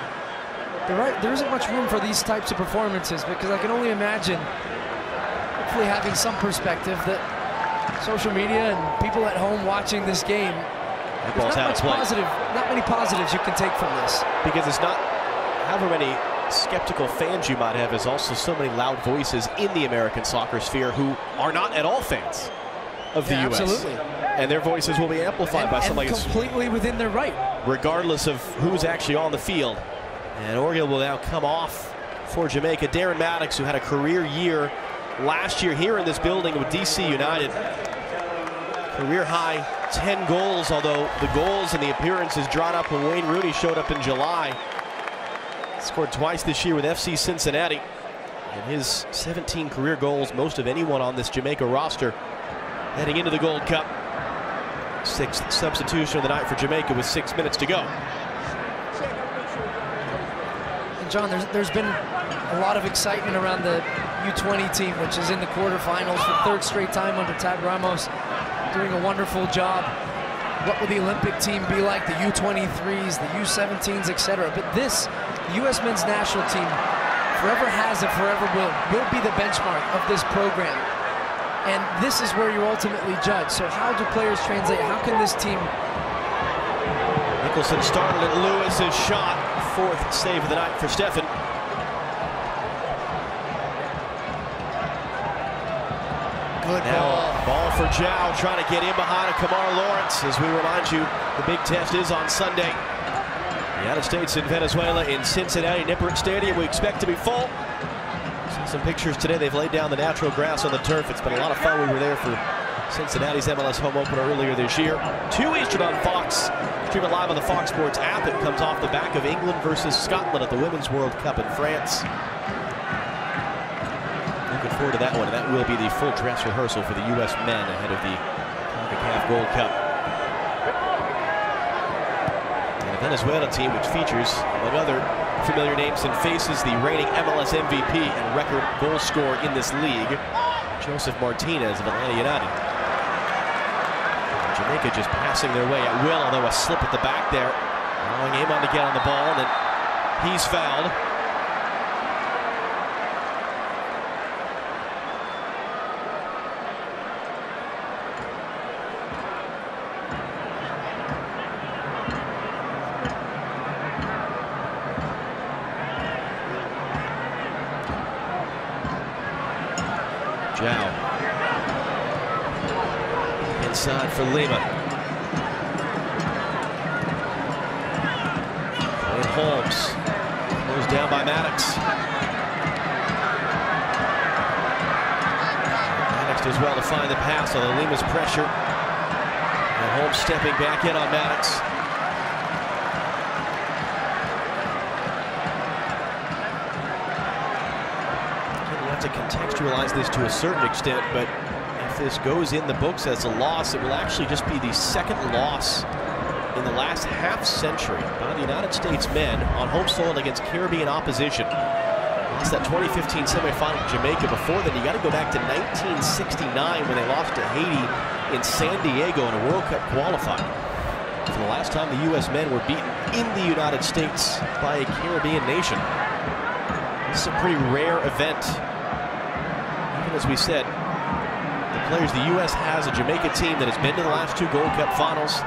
Speaker 3: there isn't much room for these types of performances, because I can only imagine, hopefully having some perspective, that social media and people at home watching this game, there's not many positives you can take from this.
Speaker 2: Because it's not however many skeptical fans you might have, is also so many loud voices in the American soccer sphere who are not at all fans of the U.S.
Speaker 3: Absolutely.
Speaker 2: And their voices will be amplified by somebody
Speaker 3: completely within their right,
Speaker 2: regardless of who's actually on the field. And Oregon will now come off for Jamaica. Darren Maddox, who had a career year last year here in this building with DC United. Career high 10 goals, although the goals and the appearances dried up when Wayne Rooney showed up in July. Scored twice this year with FC Cincinnati. And his 17 career goals, most of anyone on this Jamaica roster, heading into the Gold Cup. 6th substitution of the night for Jamaica with 6 minutes to go.
Speaker 3: And John, there's been a lot of excitement around the U20 team, which is in the quarterfinals for the 3rd straight time under Tab Ramos, doing a wonderful job. What will the Olympic team be like? The U23s, the U17s, etc. But this, the U.S. men's national team, forever has and forever will be the benchmark of this program. And this is where you ultimately judge. So how do players translate? How can this team...
Speaker 2: Nicholson started at Lewis's shot. 4th save of the night for Stefan.
Speaker 3: Good
Speaker 2: ball for Zhao, trying to get in behind a Kamar Lawrence. As we remind you, the big test is on Sunday. The United States and Venezuela in Cincinnati Nippert Stadium. We expect to be full. See some pictures today. They've laid down the natural grass on the turf. It's been a lot of fun. We were there for Cincinnati's MLS home opener earlier this year. 2 Eastern on Fox. Stream it live on the Fox Sports app. It comes off the back of England versus Scotland at the Women's World Cup in France. Looking forward to that one, and that will be the full dress rehearsal for the U.S. men ahead of the CONCACAF Gold Cup. And the Venezuela team, which features, among other familiar names and faces, the reigning MLS MVP and record goal scorer in this league, Joseph Martinez of Atlanta United. And Jamaica just passing their way at will, although a slip at the back there, allowing Amon to get on the ball, and then He's fouled. Zhao. Inside for Lima. And Holmes. Goes down by Maddox. Maddox does well to find the pass, although Lima's pressure. And Holmes stepping back in on Maddox. To contextualize this to a certain extent, but if this goes in the books as a loss, it will actually just be the second loss in the last half-century by the United States men on home soil against Caribbean opposition. Lost that 2015 semifinal to Jamaica. Before then, you got to go back to 1969 when they lost to Haiti in San Diego in a World Cup qualifier. For the last time the U.S. men were beaten in the United States by a Caribbean nation. This is a pretty rare event. As we said, the players the U.S. has, a Jamaica team that has been to the last two Gold Cup finals.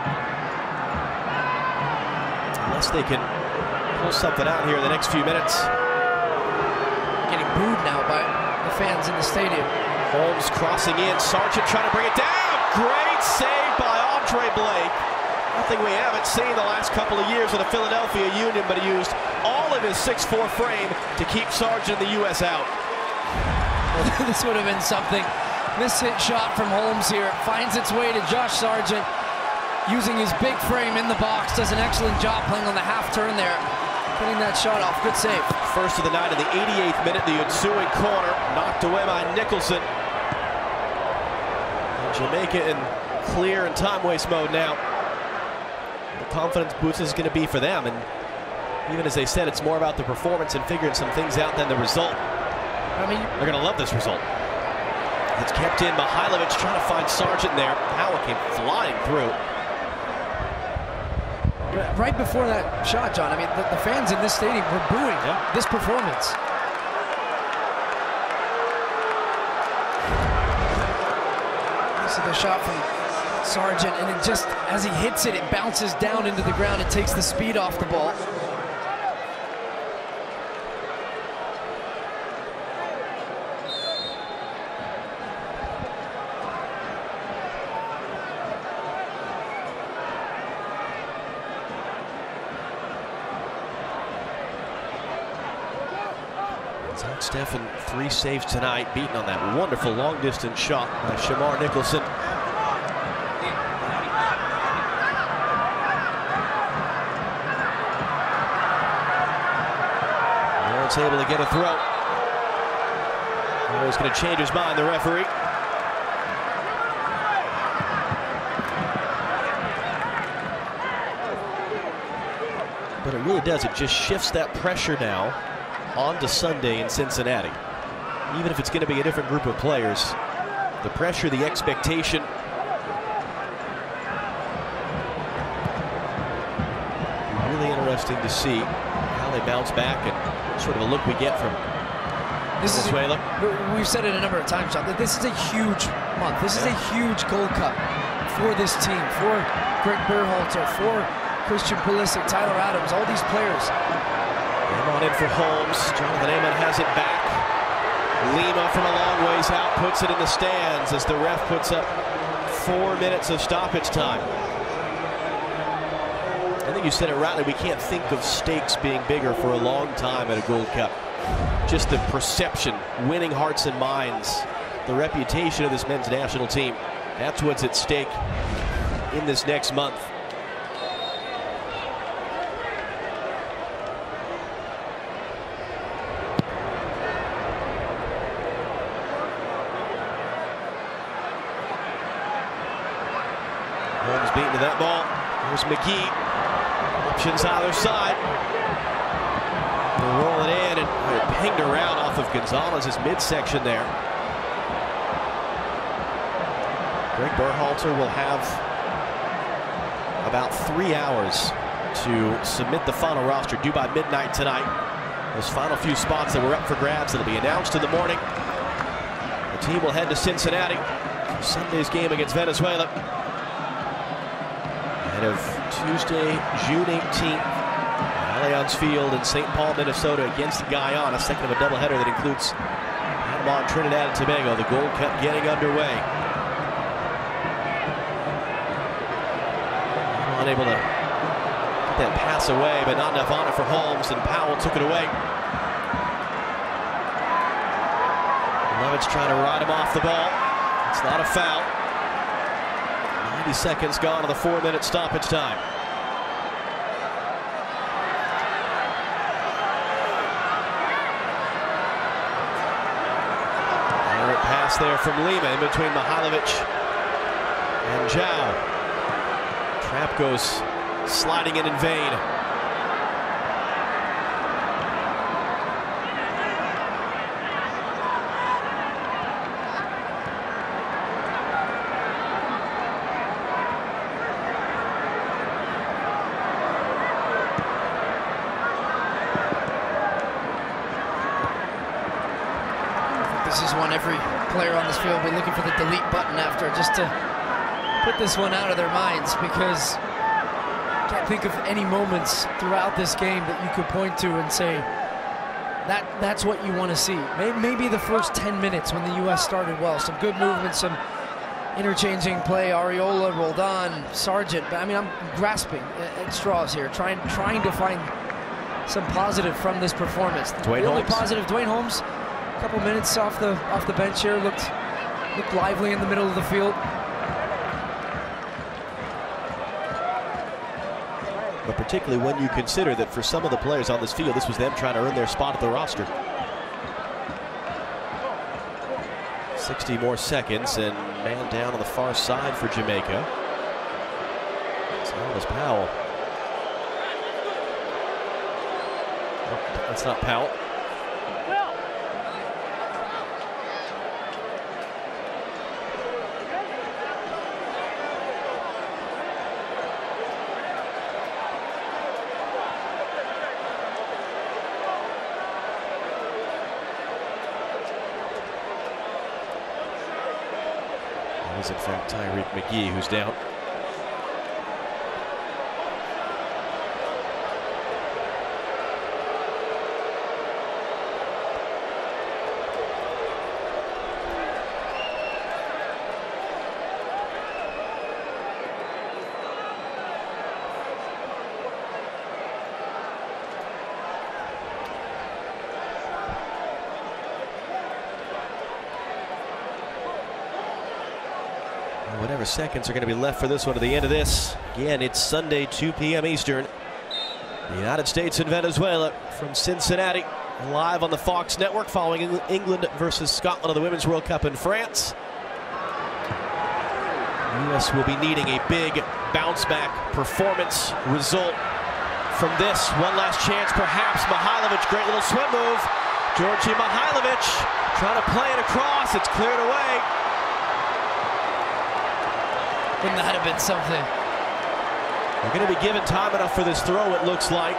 Speaker 2: Unless they can pull something out here in the next few minutes.
Speaker 3: Getting booed now by the fans in the stadium.
Speaker 2: Holmes crossing in, Sargent trying to bring it down. Great save by Andre Blake. Nothing we haven't seen the last couple of years with the Philadelphia Union, but he used all of his 6'4" frame to keep Sargent and the U.S. out.
Speaker 3: This would have been something. Miss-hit shot from Holmes here. Finds its way to Josh Sargent. Using his big frame in the box. Does an excellent job playing on the half turn there. Getting that shot off. Good save.
Speaker 2: First of the night in the 88th minute. The ensuing corner knocked away by Nicholson. And Jamaica in clear and time waste mode now. The confidence boost is going to be for them. And even as they said, it's more about the performance and figuring some things out than the result. I mean, they're going to love this result. It's kept in. Mihailovic trying to find Sargent there. Power came flying through.
Speaker 3: Right before that shot, John, I mean, the fans in this stadium were booing this performance. This is the shot from Sargent, and it just, as he hits it, it bounces down into the ground. It takes the speed off the ball.
Speaker 2: Stephen, 3 saves tonight, beaten on that wonderful long-distance shot by Shamar Nicholson. Lawrence able to get a throw. He's going to change his mind, the referee. But it really does. It just shifts that pressure now on to Sunday in Cincinnati. Even if it's going to be a different group of players, the pressure, the expectation. Really interesting to see how they bounce back and sort of a look we get from Venezuela.
Speaker 3: We've said it a number of times, John, that this is a huge month. This is a huge Gold Cup for this team, for Greg Berhalter, for Christian Pulisic, Tyler Adams, all these players.
Speaker 2: On in for Holmes. Jonathan Amon has it back. Lima from a long ways out puts it in the stands as the ref puts up 4 minutes of stoppage time. I think you said it rightly. We can't think of stakes being bigger for a long time at a Gold Cup. Just the perception, winning hearts and minds, the reputation of this men's national team. That's what's at stake in this next month. Holmes beaten to that ball. Here's McGee. Options either side. They'll roll it in and pinged around off of Gonzalez's midsection there. Greg Berhalter will have about 3 hours to submit the final roster due by midnight tonight. Those final few spots that were up for grabs that'll be announced in the morning. The team will head to Cincinnati for Sunday's game against Venezuela. Ahead of Tuesday, June 18th, Allianz Field in St. Paul, Minnesota against Guyana. Second of a doubleheader that includes Panama and Trinidad and Tobago. The Gold Cup getting underway. Unable to get that pass away, but not enough on it for Holmes, and Powell took it away. Levitt's trying to ride him off the ball. It's not a foul. 90 seconds gone on the 4-minute stoppage time. Errant pass there from Lima in between Mihailovic and Zhao. Trap goes sliding in vain.
Speaker 3: This is one every player on this field will be looking for the delete button after, just to put this one out of their minds, because I can't think of any moments throughout this game that you could point to and say that's what you want to see. Maybe the first 10 minutes when the U.S. started well, some good movement, some interchanging play. Ariola, Roldan, Sargent. But I mean, I'm grasping at straws here, trying to find some positive from this performance.
Speaker 2: Dwayne
Speaker 3: the only
Speaker 2: Holmes.
Speaker 3: positive, Dwayne Holmes. A couple minutes off the bench here, looked lively in the middle of the field.
Speaker 2: But particularly when you consider that for some of the players on this field, this was them trying to earn their spot at the roster. 60 more seconds, and man down on the far side for Jamaica. So that was Powell. Oh, that's not Powell. It is in fact Tyreek McGee who's down. Whatever seconds are going to be left for this one to the end of this. Again, it's Sunday, 2 p.m. Eastern. The United States and Venezuela from Cincinnati, live on the Fox network following England versus Scotland of the Women's World Cup in France. The U.S. will be needing a big bounce-back performance result from this. One last chance, perhaps. Mihailovic, great little swim move. Georgi Mihailovic trying to play it across. It's cleared away.
Speaker 3: Wouldn't that have been something?
Speaker 2: We're going to be given time enough for this throw, it looks like,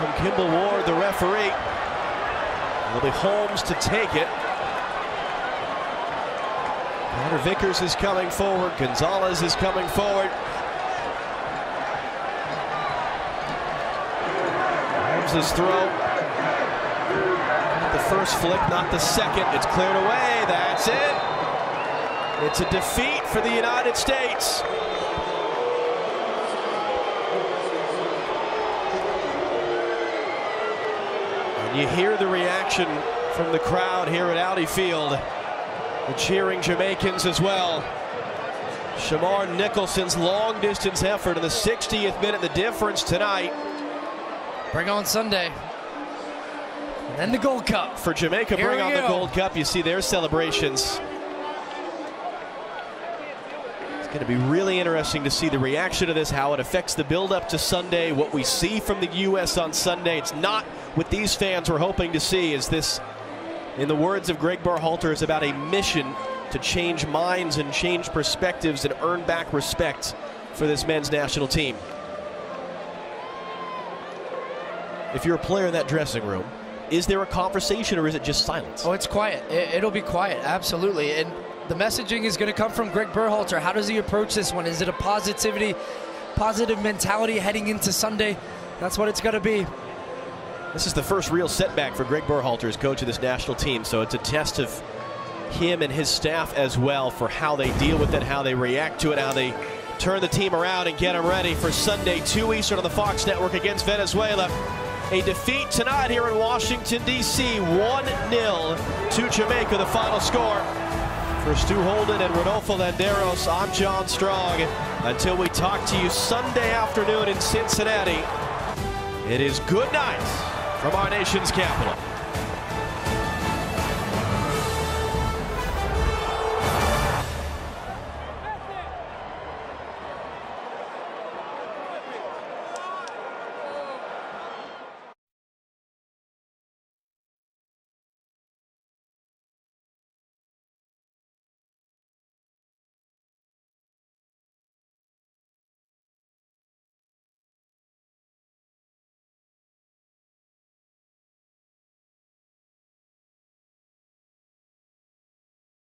Speaker 2: from Kimball Ward, the referee. It'll be Holmes to take it. Connor Vickers is coming forward. Gonzalez is coming forward. Holmes' throw. Not the first flick, not the second. It's cleared away. That's it. It's a defeat for the United States. And you hear the reaction from the crowd here at Audi Field. The cheering Jamaicans as well. Shamar Nicholson's long distance effort in the 60th minute, the difference tonight.
Speaker 3: Bring on Sunday. And then the Gold Cup.
Speaker 2: For Jamaica,
Speaker 3: Here
Speaker 2: bring on
Speaker 3: we
Speaker 2: the
Speaker 3: go.
Speaker 2: Gold Cup. You see their celebrations. It's going to be really interesting to see the reaction to this, how it affects the build-up to Sunday, what we see from the U.S. on Sunday. It's not what these fans were hoping to see. Is this, in the words of Greg Berhalter, is about a mission to change minds and change perspectives and earn back respect for this men's national team. if you're a player in that dressing room, is there a conversation or is it just silence?
Speaker 3: Oh, it's quiet. It'll be quiet, absolutely. And the messaging is going to come from Greg Berhalter. How does he approach this one? Is it a positive mentality heading into Sunday? That's what it's going to be.
Speaker 2: This is the first real setback for Greg Berhalter as coach of this national team, so it's a test of him and his staff as well for how they deal with it, how they react to it, how they turn the team around and get them ready for Sunday, 2 Eastern on the Fox Network against Venezuela. A defeat tonight here in Washington, D.C., 1-0 to Jamaica, the final score. For Stu Holden and Rodolfo Landeros, I'm John Strong. Until we talk to you Sunday afternoon in Cincinnati, it is good night from our nation's capital.